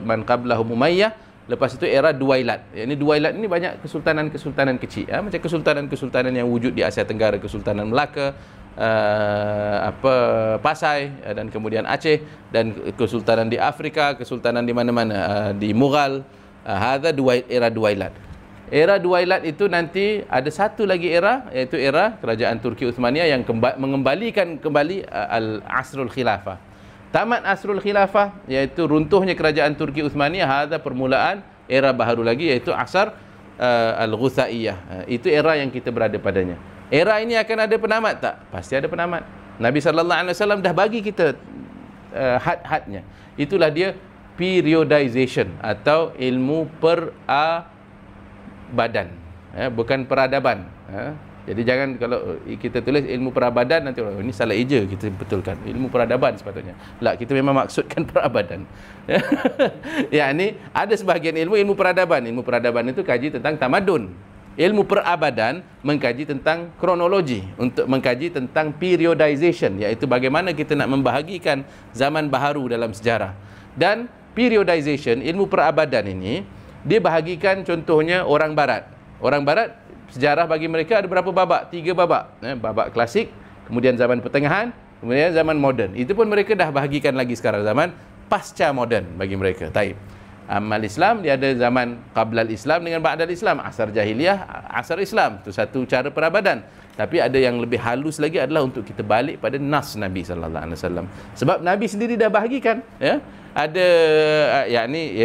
man qablahum Umayyah. Lepas itu era duailat. Ini duailat ini banyak kesultanan-kesultanan kecil, macam kesultanan-kesultanan yang wujud di Asia Tenggara, Kesultanan Melaka, Pasai, dan kemudian Aceh, dan kesultanan di Afrika, kesultanan di mana-mana, di Mughal. Hadza era duailat. Era duailat itu nanti ada satu lagi era, iaitu era kerajaan Turki Uthmaniyah yang mengembalikan kembali al-asrul khilafah. Tamat asrul khilafah, iaitu runtuhnya kerajaan Turki Uthmaniyah, ada permulaan era baru lagi, iaitu asar al-Ghuthaiyah. Itu era yang kita berada padanya. Era ini akan ada penamat tak? Pasti ada penamat. Nabi sallallahu alaihi wasallam dah bagi kita had-hadnya. Itulah dia periodization atau ilmu badan, bukan peradaban. Jadi jangan kalau kita tulis ilmu peradaban nanti orang ini salah eja, kita betulkan. Ilmu peradaban sepatutnya. Tak, kita memang maksudkan peradaban. Ya, ni ada sebahagian ilmu peradaban. Ilmu peradaban itu kaji tentang tamadun. Ilmu peradaban mengkaji tentang kronologi, untuk mengkaji tentang periodization, iaitu bagaimana kita nak membahagikan zaman baharu dalam sejarah. Dan periodization, ilmu peradaban ini dia bahagikan contohnya orang barat. Orang barat sejarah bagi mereka ada berapa babak? 3 babak. Babak klasik, kemudian zaman pertengahan, kemudian zaman moden. Itu pun mereka dah bahagikan lagi sekarang zaman pasca moden bagi mereka. Taib. Amal Islam dia ada zaman qablal Islam dengan ba'dal Islam, asar jahiliyah, asar Islam. Itu satu cara peradaban. Tapi ada yang lebih halus lagi adalah untuk kita balik pada nas Nabi sallallahu alaihi wasallam. Sebab Nabi sendiri dah bahagikan, ya. Ada yakni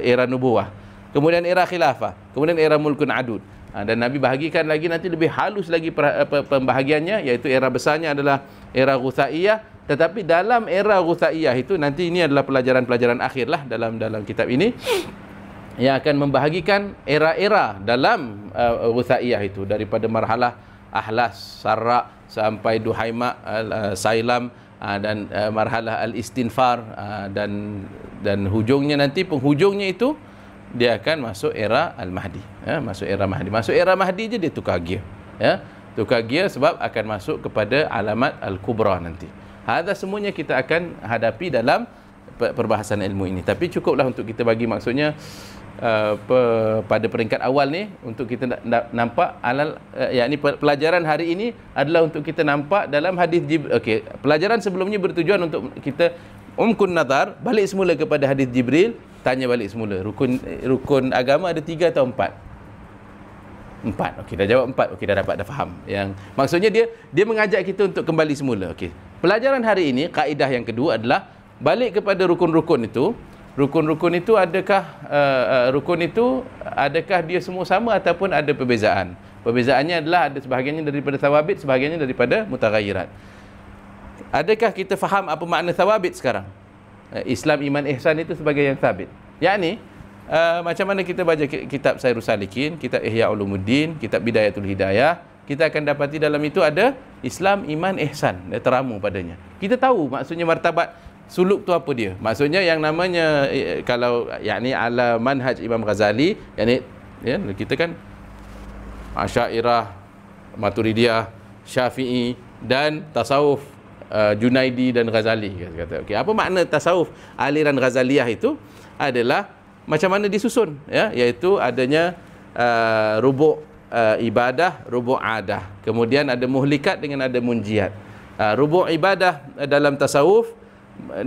era nubuwah, kemudian era khilafah, kemudian era mulkun adud. Dan Nabi bahagikan lagi nanti lebih halus lagi pembahagiannya, iaitu era besarnya adalah era Ghusaiyah. Tetapi dalam era Ghusaiyah itu nanti ini adalah pelajaran-pelajaran akhir lah dalam kitab ini yang akan membahagikan era-era dalam Ghusaiyah itu, daripada marhalah Ahlas, Sarra sampai Duhaima, Sailam, dan marhalah Al-Istinfar, dan hujungnya nanti penghujungnya itu dia akan masuk era Al-Mahdi, ya, masuk era Mahdi. Masuk era Mahdi je dia tukar gear, ya. Tukar gear sebab akan masuk kepada alamat Al-Kubra nanti. Hadza semuanya kita akan hadapi dalam perbahasan ilmu ini. Tapi cukuplah untuk kita bagi maksudnya pada peringkat awal ni untuk kita nampak yakni pelajaran hari ini adalah untuk kita nampak dalam hadis Jibril. Okey, pelajaran sebelumnya bertujuan untuk kita umkun nazar, balik semula kepada hadis Jibril, tanya balik semula. Rukun agama ada 3 atau 4? 4. Okey, dah jawab 4. Okey, dah faham. Yang maksudnya dia mengajak kita untuk kembali semula. Okey. Pelajaran hari ini, kaedah yang kedua adalah balik kepada rukun-rukun itu. Rukun-rukun itu adakah dia semua sama ataupun ada perbezaan? Perbezaannya adalah ada sebahagiannya daripada thawabit, sebahagiannya daripada mutaghayyirat. Adakah kita faham apa makna thawabit sekarang? Islam, iman, ihsan itu sebagai yang sabit. Yakni macam mana kita baca kitab Sairus Salikin, kitab Ihya Ulumuddin, kitab Bidayatul Hidayah, kita akan dapati dalam itu ada Islam, iman, ihsan, dia teramu padanya. Kita tahu maksudnya martabat suluk tu apa dia. Maksudnya yang namanya kalau yakni ala manhaj Imam Ghazali, yakni ya, kita kan Asy'ariyah, Maturidiyah, Syafi'i dan tasawuf Junaidi dan Ghazali, kata. Okey, apa makna tasawuf aliran Ghazaliyah itu adalah macam mana disusun, ya, iaitu adanya rubu' ibadah, rubu' adah. Kemudian ada muhlikat dengan ada munjiat. Rubu' ibadah dalam tasawuf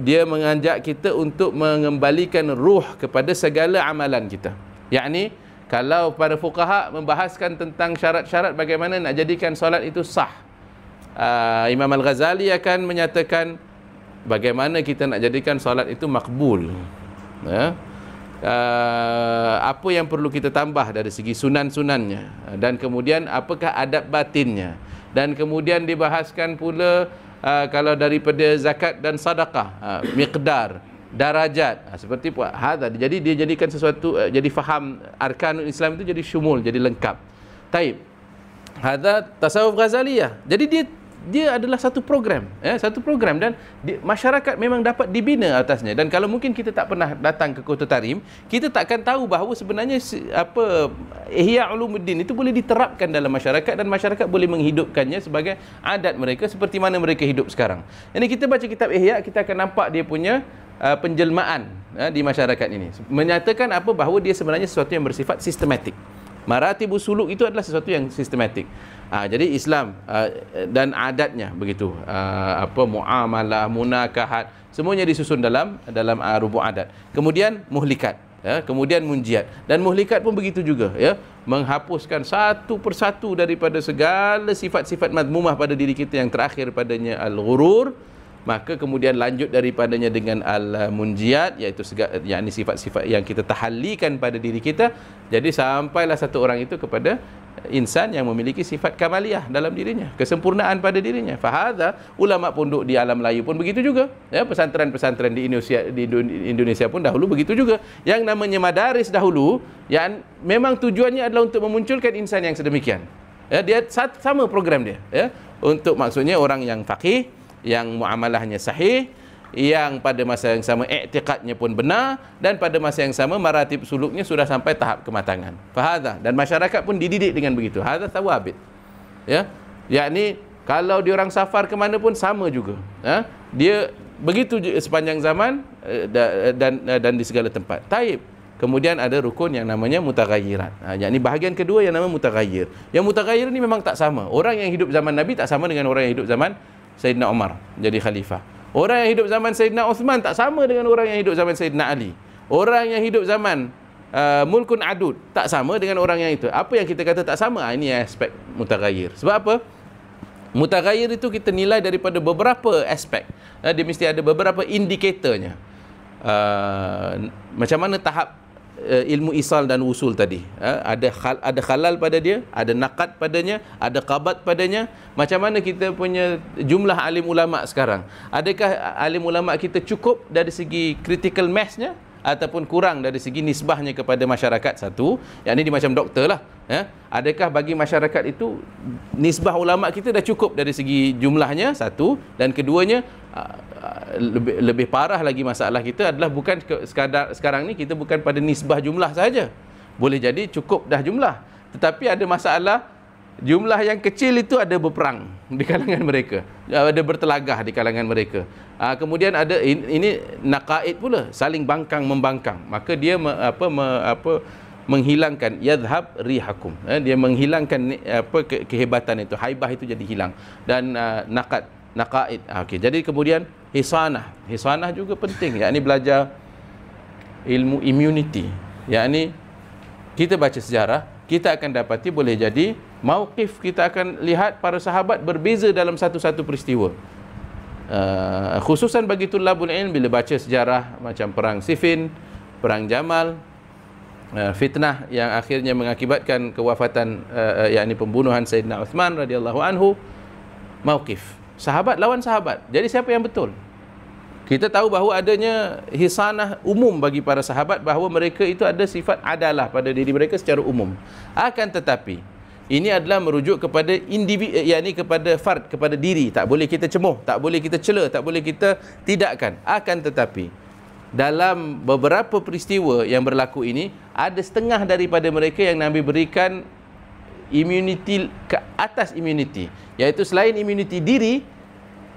dia mengajak kita untuk mengembalikan ruh kepada segala amalan kita. Yakni kalau para fuqaha membahaskan tentang syarat-syarat bagaimana nak jadikan solat itu sah, Imam Al-Ghazali akan menyatakan bagaimana kita nak jadikan solat itu makbul, ya. Apa yang perlu kita tambah dari segi sunan-sunannya, dan kemudian apakah adab batinnya, dan kemudian dibahaskan pula kalau daripada zakat dan sedekah, miqdar, darajat, seperti hadza. Jadi dia jadikan sesuatu, jadi faham arkanul Islam itu jadi syumul, jadi lengkap. Taib. Hadza tasawuf Ghazaliyah. Jadi dia adalah satu program, ya, satu program, dan masyarakat memang dapat dibina atasnya. Dan kalau mungkin kita tak pernah datang ke Kota Tarim, kita takkan tahu bahawa sebenarnya Ihya Ulumuddin itu boleh diterapkan dalam masyarakat, dan masyarakat boleh menghidupkannya sebagai adat mereka seperti mana mereka hidup sekarang. Jadi kita baca kitab Ihya, kita akan nampak dia punya penjelmaan di masyarakat ini, menyatakan apa, bahawa dia sebenarnya sesuatu yang bersifat sistematik. Maratibus suluk itu adalah sesuatu yang sistematik. Jadi Islam dan adatnya begitu, muamalah, munakahat, semuanya disusun dalam rubu' adat. Kemudian muhlikat, ya, kemudian munjiat, dan muhlikat pun begitu juga, ya, menghapuskan satu persatu daripada segala sifat-sifat madmumah pada diri kita yang terakhir padanya al-ghurur. Maka kemudian lanjut daripadanya dengan al-munjiat, iaitu yakni sifat-sifat yang kita tahallikan pada diri kita. Jadi sampailah satu orang itu kepada insan yang memiliki sifat kamaliyah dalam dirinya, kesempurnaan pada dirinya. Fahadha, ulama pondok di alam Melayu pun begitu juga, ya, pesantren-pesantren di Indonesia pun dahulu begitu juga. Yang namanya madaris dahulu, yang memang tujuannya adalah untuk memunculkan insan yang sedemikian. Ya, dia sama program dia, ya. Untuk maksudnya orang yang faqih, yang muamalahnya sahih, yang pada masa yang sama i'tiqadnya pun benar, dan pada masa yang sama maratib suluknya sudah sampai tahap kematangan. Fahadha, dan masyarakat pun dididik dengan begitu. Hadza thawabit. Ya. Yakni kalau diorang safar ke mana pun sama juga. Ya. Dia begitu sepanjang zaman dan di segala tempat. Taib. Kemudian ada rukun yang namanya mutaghayyirat. Yakni bahagian kedua yang namanya mutaghayyir. Yang mutaghayyir ni memang tak sama. Orang yang hidup zaman Nabi tak sama dengan orang yang hidup zaman Sayyidina Umar jadi khalifah. Orang yang hidup zaman Sayyidina Uthman tak sama dengan orang yang hidup zaman Sayyidina Ali. Orang yang hidup zaman Mulkun Adud tak sama dengan orang yang itu. Apa yang kita kata tak sama? Ini aspek mutaghayyir. Sebab apa? Mutaghayyir itu kita nilai daripada beberapa aspek. Dia mesti ada beberapa indikatornya. Macam mana tahap ilmu isal dan usul tadi, ada khalal pada dia, ada naqad padanya, ada qabat padanya. Macam mana kita punya jumlah alim ulama sekarang? Adakah alim ulama kita cukup dari segi critical mass-nya ataupun kurang dari segi nisbahnya kepada masyarakat? Satu, yang ini macam doktor lah, ya. Adakah bagi masyarakat itu nisbah ulama kita dah cukup dari segi jumlahnya? Satu. Dan keduanya, lebih parah lagi masalah kita adalah bukan sekadar sekarang ni kita bukan pada nisbah jumlah saja. Boleh jadi cukup dah jumlah, tetapi ada masalah jumlah yang kecil itu ada berperang di kalangan mereka, ada bertelagah di kalangan mereka. Kemudian ada ini naqaid pula, saling bangkang membangkang. Maka dia menghilangkan yadhhab rihakum, dia menghilangkan kehebatan itu, haibah itu jadi hilang. Dan naqaid. Okey, jadi kemudian hisanah juga penting, yakni belajar ilmu immunity. Yakni kita baca sejarah, kita akan dapati boleh jadi mauqif kita akan lihat para sahabat berbeza dalam satu-satu peristiwa. Khususan bagi tulabul ilm, bila baca sejarah macam perang Siffin, perang Jamal, fitnah yang akhirnya mengakibatkan kewafatan, yakni pembunuhan Sayyidina Uthman radhiyallahu anhu, mauqif sahabat lawan sahabat. Jadi siapa yang betul? Kita tahu bahawa adanya hisanah umum bagi para sahabat, bahawa mereka itu ada sifat adalah pada diri mereka secara umum. Akan tetapi ini adalah merujuk kepada individu, yakni kepada fard, kepada diri. Tak boleh kita cemuh, tak boleh kita cela, tak boleh kita tidakkan. Akan tetapi dalam beberapa peristiwa yang berlaku ini, ada setengah daripada mereka yang Nabi berikan immunity ke atas immunity, iaitu selain immunity diri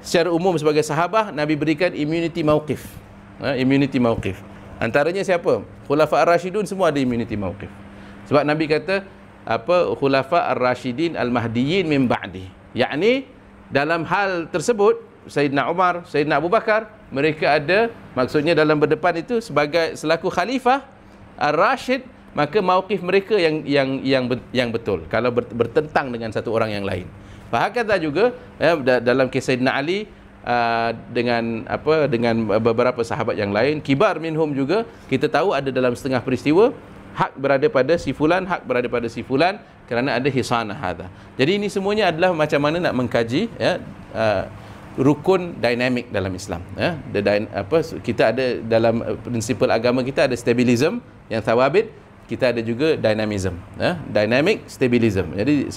secara umum sebagai sahabah, Nabi berikan immunity mauqif. Immunity mauqif. Antaranya siapa? Khulafa ar-Rashidun semua ada immunity mauqif. Sebab Nabi kata Khulafa ar-Rashidin al-Mahdiyyin min ba'di. Yakni dalam hal tersebut Sayyidina Umar, Sayyidina Abu Bakar, mereka ada, maksudnya dalam berdepan itu sebagai selaku khalifah ar-Rashid, maka mauqif mereka yang betul kalau bertentang dengan satu orang yang lain. Bahkan juga dalam kisah Sayyidina Ali dengan beberapa sahabat yang lain, kibar minhum juga, kita tahu ada dalam setengah peristiwa hak berada pada si fulan, hak berada pada si fulan, kerana ada hisanah hadha. Jadi ini semuanya adalah macam mana nak mengkaji, ya, rukun dinamik dalam Islam, ya. Kita ada dalam prinsipal agama kita ada stabilism yang thawabit, kita ada juga dynamism, ya, dynamic stabilism. Jadi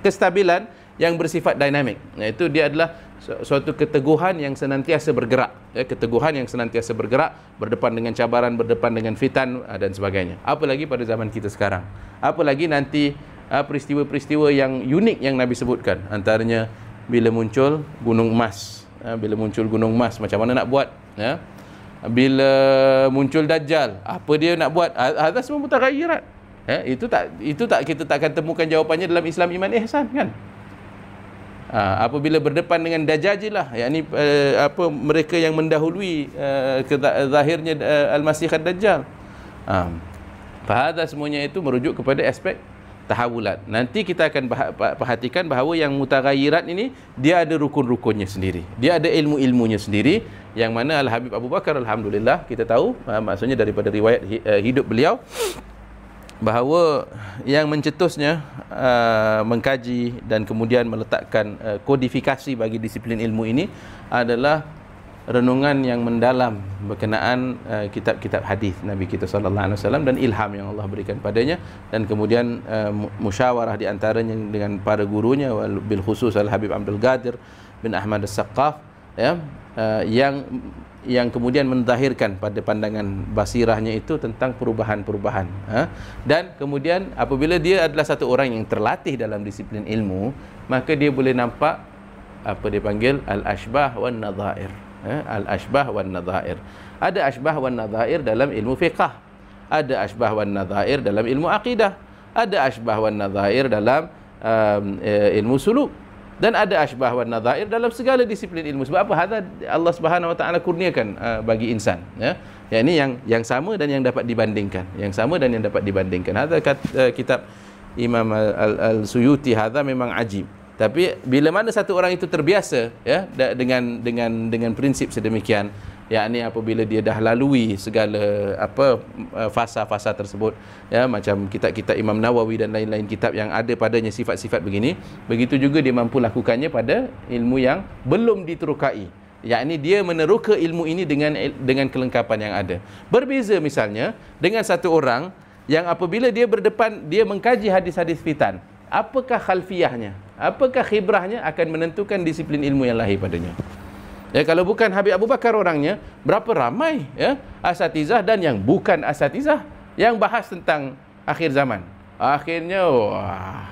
kestabilan yang bersifat dinamik, iaitu dia adalah suatu keteguhan yang senantiasa bergerak, ya, keteguhan yang senantiasa bergerak, berdepan dengan cabaran, berdepan dengan fitan dan sebagainya. Apalagi pada zaman kita sekarang, apalagi nanti peristiwa-peristiwa yang unik yang Nabi sebutkan, antaranya bila muncul gunung emas, bila muncul gunung emas macam mana nak buat, ya, bila muncul Dajjal apa dia nak buat, ada semua mutaghayyirat, ya, itu tak kita takkan temukan jawapannya dalam Islam iman ihsan, kan. Apabila berdepan dengan Dajajilah, yakni mereka yang mendahului zahirnya Al-Masih Ad-Dajjal. Fahadha semuanya itu merujuk kepada aspek tahawulat. Nanti kita akan perhatikan bahawa yang mutaghayyirat ini dia ada rukun-rukunnya sendiri, dia ada ilmu-ilmunya sendiri, yang mana Al-Habib Abu Bakar, alhamdulillah kita tahu, maksudnya daripada riwayat hidup beliau, bahawa yang mencetusnya mengkaji dan kemudian meletakkan kodifikasi bagi disiplin ilmu ini adalah renungan yang mendalam berkenaan kitab-kitab hadis Nabi kita sallallahu alaihi wasallam dan ilham yang Allah berikan padanya, dan kemudian musyawarah di antaranya dengan para gurunya, bil khusus Al Habib Abdul Qadir bin Ahmad As-Saqqaf, ya, yang kemudian mendahirkan pada pandangan basirahnya itu tentang perubahan-perubahan, dan kemudian apabila dia adalah satu orang yang terlatih dalam disiplin ilmu, maka dia boleh nampak apa dia panggil al-ashbah wan nadhair. Al-ashbah wan nadhair. Ada ashbah wan nadhair dalam ilmu fiqh, ada ashbah wan nadhair dalam ilmu akidah, ada ashbah wan nadhair dalam ilmu suluk, dan ada ashbah wan nadhair dalam segala disiplin ilmu. Sebab apa? Hadza Allah Subhanahu wa taala kurniakan bagi insan, ya. Ini yang sama dan yang dapat dibandingkan. Yang sama dan yang dapat dibandingkan. Hadza kitab Imam Al-Suyuti, hadza memang ajib. Tapi bila mana satu orang itu terbiasa, ya, dengan prinsip sedemikian, yakni apabila dia dah lalui segala fasa-fasa tersebut, ya, macam kitab-kitab Imam Nawawi dan lain-lain kitab yang ada padanya sifat-sifat begini, begitu juga dia mampu lakukannya pada ilmu yang belum diterokai, yakni dia meneroka ilmu ini dengan kelengkapan yang ada. Berbeza misalnya dengan satu orang yang apabila dia berdepan, dia mengkaji hadis-hadis fitan, apakah khalfiyahnya, apakah khibrahnya akan menentukan disiplin ilmu yang lahir padanya. Ya, kalau bukan Habib Abu Bakar orangnya, berapa ramai, ya, asatizah dan yang bukan asatizah yang bahas tentang akhir zaman. Akhirnya, wah,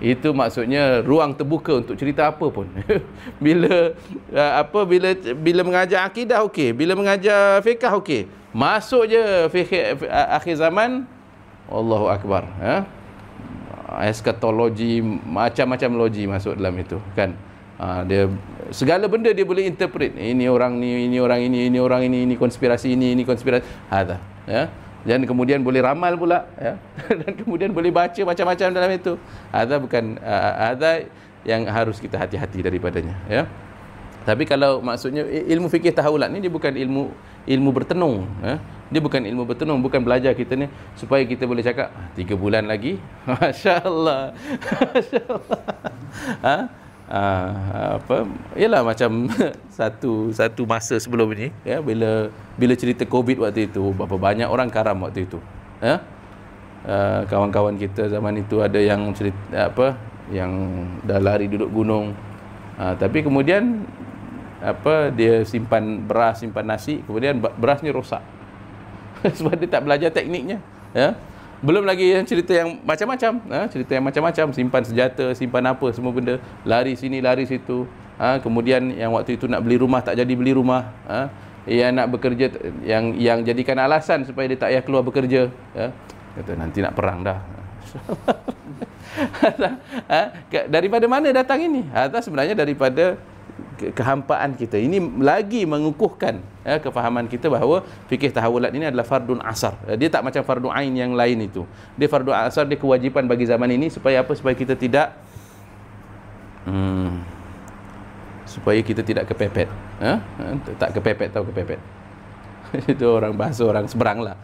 itu maksudnya ruang terbuka untuk cerita apa pun. bila mengajar akidah okey, bila mengajar fiqh okey, masuk je fiqh akhir zaman, Allahu akbar, ya. Eskatologi, macam-macam logi masuk dalam itu, kan. Dia segala benda dia boleh interpret. Ini orang ni, ini orang ini orang ini konspirasi ini konspirasi. Hadza, ya. Dan kemudian boleh ramal pula, ya. Dan kemudian boleh baca macam-macam dalam itu. Hadza bukan hadza yang harus kita hati-hati daripadanya, ya. Tapi kalau maksudnya ilmu fikih tahawulat ni, dia bukan ilmu bertenung, ya. Dia bukan ilmu bertenung, bukan belajar kita ni supaya kita boleh cakap 3 bulan lagi, masya-Allah. Masya-Allah. Ialah macam satu masa sebelum ini, ya, bila cerita Covid waktu itu, berapa banyak orang karam waktu itu, ya. Kawan-kawan kita zaman itu ada yang cerita yang dah lari duduk gunung, tapi kemudian dia simpan beras, simpan nasi, kemudian berasnya rosak. Sebab dia tak belajar tekniknya, ya. Belum lagi yang cerita yang macam-macam, cerita yang macam-macam, simpan senjata, simpan apa semua benda, lari sini lari situ, kemudian yang waktu itu nak beli rumah tak jadi beli rumah, yang nak bekerja, yang jadikan alasan supaya dia tak payah keluar bekerja, ya. Kata nanti nak perang dah. Daripada mana datang ini? Sebenarnya daripada kehampaan kita. Ini lagi mengukuhkan, ya, kefahaman kita bahawa fikih tahawulat ini adalah fardun asar. Dia tak macam fardu ain yang lain itu. Dia fardu asar, dia kewajipan bagi zaman ini supaya apa? Supaya kita tidak kepepet. Tak kepepet, tahu kepepet? Itu orang bahasa orang seberang lah.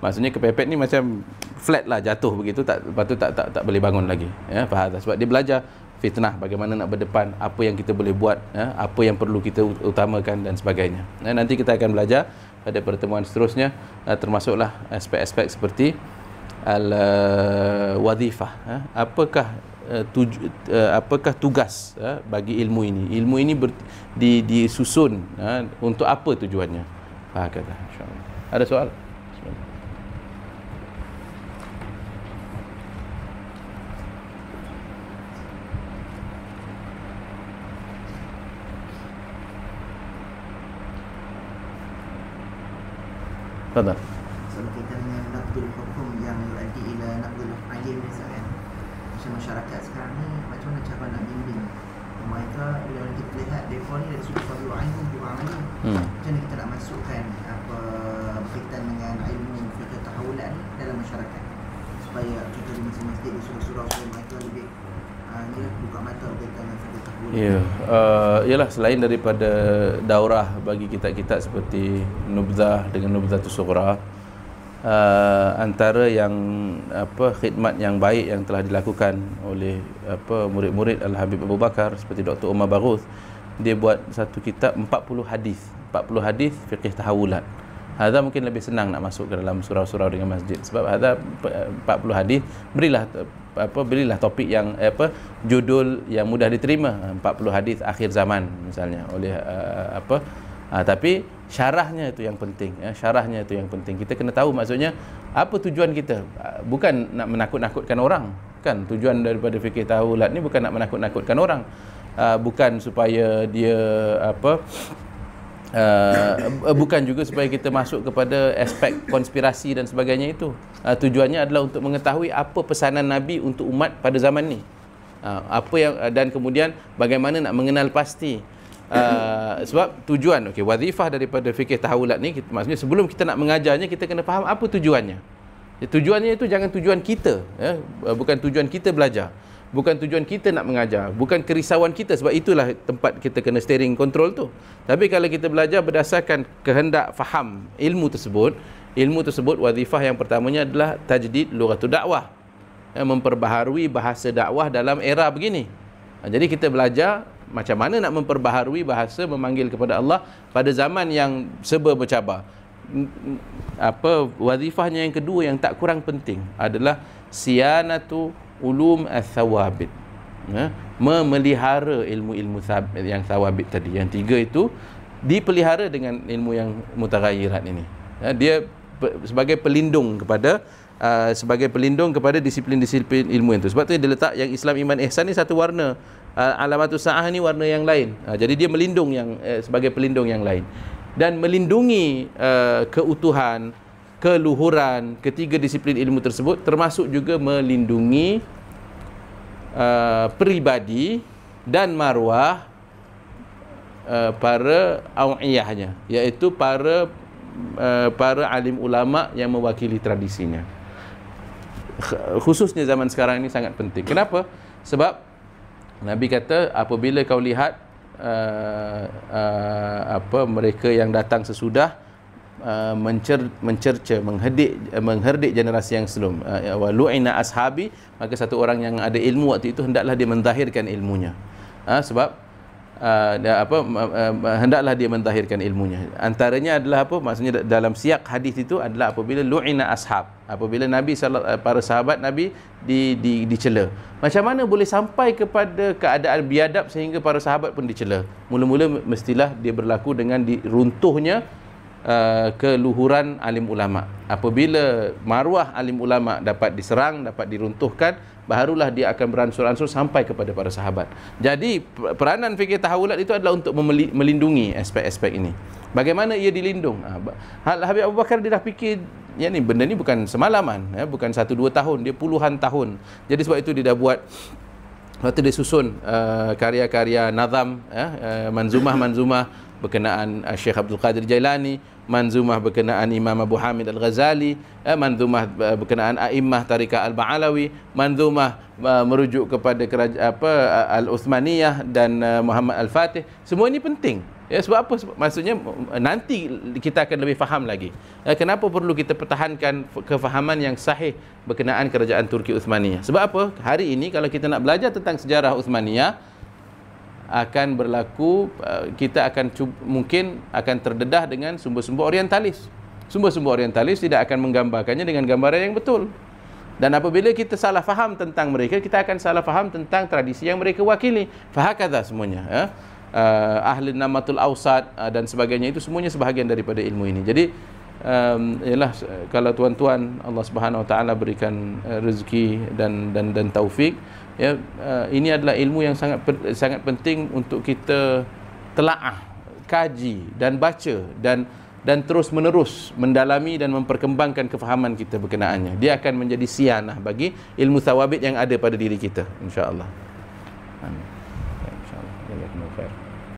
Maksudnya kepepet ni macam flat lah, jatuh begitu, lepas tu tak boleh bangun lagi, ya, faham? Sebab dia belajar fitnah, bagaimana nak berdepan, apa yang kita boleh buat, ya, apa yang perlu kita utamakan dan sebagainya. Nanti kita akan belajar pada pertemuan seterusnya, termasuklah aspek-aspek seperti al-wadhifah, apakah tugas, bagi ilmu ini. Ilmu ini disusun, untuk apa tujuannya. Kata insyaallah. Ada soal? Tafadhal. Berkaitan dengan naqdul hukum yang yuaddi ila naqdul alim misalnya, macam masyarakat sekarang ni, macam mana cara nak bimbing mereka bila kita lihat mereka ni dari sudut fardu ain pun kurang lagi. Macam mana kita nak masukkan berkaitan dengan ilmu fikih tahawulat ni dalam masyarakat supaya kita di masjid-masjid di surau-surau supaya mereka lebih buka mata berkaitan dengan fikih tahawulat. Ya, ialah selain daripada daurah bagi kitab-kitab seperti Nubzah dengan Nubzatus Sughra, antara yang khidmat yang baik yang telah dilakukan oleh murid-murid Al Habib Abu Bakar seperti Dr. Umar Baruth dia buat satu kitab 40 hadis. 40 hadis fiqh tahawulat. Hadza mungkin lebih senang nak masuk ke dalam surau-surau dengan masjid, sebab hadza 40 hadis, berilah topik yang judul yang mudah diterima, 40 hadis akhir zaman misalnya oleh tapi syarahnya itu yang penting, syarahnya itu yang penting. Kita kena tahu maksudnya apa tujuan kita. Bukan nak menakut-nakutkan orang, kan? Tujuan daripada fikih tahawulat ni bukan nak menakut-nakutkan orang, bukan supaya dia bukan juga supaya kita masuk kepada aspek konspirasi dan sebagainya itu. Tujuannya adalah untuk mengetahui apa pesanan Nabi untuk umat pada zaman ni. Apa yang, dan kemudian bagaimana nak mengenal pasti. Sebab tujuan, wazifah daripada fikih tahawulat ni, maksudnya sebelum kita nak mengajarnya, kita kena faham apa tujuannya. Tujuannya itu jangan tujuan kita, bukan tujuan kita belajar, bukan tujuan kita nak mengajar, bukan kerisauan kita, sebab itulah tempat kita kena steering control tu. Tapi kalau kita belajar berdasarkan kehendak faham ilmu tersebut, wazifah yang pertamanya adalah tajdid lughatud dakwah, memperbaharui bahasa dakwah dalam era begini. Jadi kita belajar macam mana nak memperbaharui bahasa memanggil kepada Allah pada zaman yang serba bercabar. Wazifahnya yang kedua yang tak kurang penting adalah siyanatu ulum al-thawabit, memelihara ilmu-ilmu yang thawabit tadi. Yang tiga itu dipelihara dengan ilmu yang mutaghayyirat ini. Dia sebagai pelindung kepada disiplin-disiplin ilmu itu. Sebab tu dia letak yang Islam, iman, ihsan ni satu warna, alamatus sa'ah ni warna yang lain. Jadi dia melindung sebagai pelindung yang lain, dan melindungi keutuhan, keluhuran ketiga disiplin ilmu tersebut, termasuk juga melindungi peribadi dan maruah para awiyahnya, iaitu para alim ulama yang mewakili tradisinya. Khususnya zaman sekarang ini sangat penting. Kenapa? Sebab Nabi kata, apabila kau lihat mereka yang datang sesudah mencerca, mengherdik generasi yang sebelum, wa lu'ina ashabi, maka satu orang yang ada ilmu waktu itu hendaklah dia menzahirkan ilmunya. Sebab hendaklah dia menzahirkan ilmunya. Antaranya adalah maksudnya dalam siyak hadis itu adalah apabila lu'ina ashab, apabila Nabi para sahabat Nabi dicela. Macam mana boleh sampai kepada keadaan biadab sehingga para sahabat pun dicela? Mula-mula mestilah dia berlaku dengan diruntuhnya keluhuran alim ulama. Apabila maruah alim ulama dapat diserang, dapat diruntuhkan, barulah dia akan beransur-ansur sampai kepada para sahabat. Jadi peranan fikih tahawulat itu adalah untuk melindungi aspek-aspek ini. Bagaimana ia dilindung? Habib Abu Bakar dia dah fikir, benda ni bukan semalaman, bukan 1-2 tahun, dia puluhan tahun. Jadi sebab itu dia dah buat, waktu dia susun karya-karya nazam, manzumah-manzumah berkenaan Syekh Abdul Qadir Jailani, manzumah berkenaan Imam Abu Hamid Al-Ghazali, manzumah berkenaan A'immah Tariqah Al-Ba'alawi, manzumah merujuk kepada Al-Uthmaniyah dan Muhammad Al-Fatih. Semua ini penting. Sebab apa? Maksudnya nanti kita akan lebih faham lagi kenapa perlu kita pertahankan kefahaman yang sahih berkenaan kerajaan Turki Uthmaniyah. Sebab apa? Hari ini kalau kita nak belajar tentang sejarah Uthmaniyah, akan berlaku, kita akan mungkin akan terdedah dengan sumber-sumber orientalis. Sumber-sumber orientalis tidak akan menggambarkannya dengan gambaran yang betul. Dan apabila kita salah faham tentang mereka, kita akan salah faham tentang tradisi yang mereka wakili. Fahakadha semuanya. Ahli Namatul Awsat dan sebagainya, itu semuanya sebahagian daripada ilmu ini. Jadi ialah kalau tuan-tuan Allah Subhanahu Wa Taala berikan rezeki dan taufik, ini adalah ilmu yang sangat penting untuk kita telaah, kaji dan baca dan terus menerus mendalami dan memperkembangkan kefahaman kita berkenaannya. Dia akan menjadi sianah bagi ilmu thawabit yang ada pada diri kita, insya-Allah. Amin. Insya-Allah. Jazakumullah khair.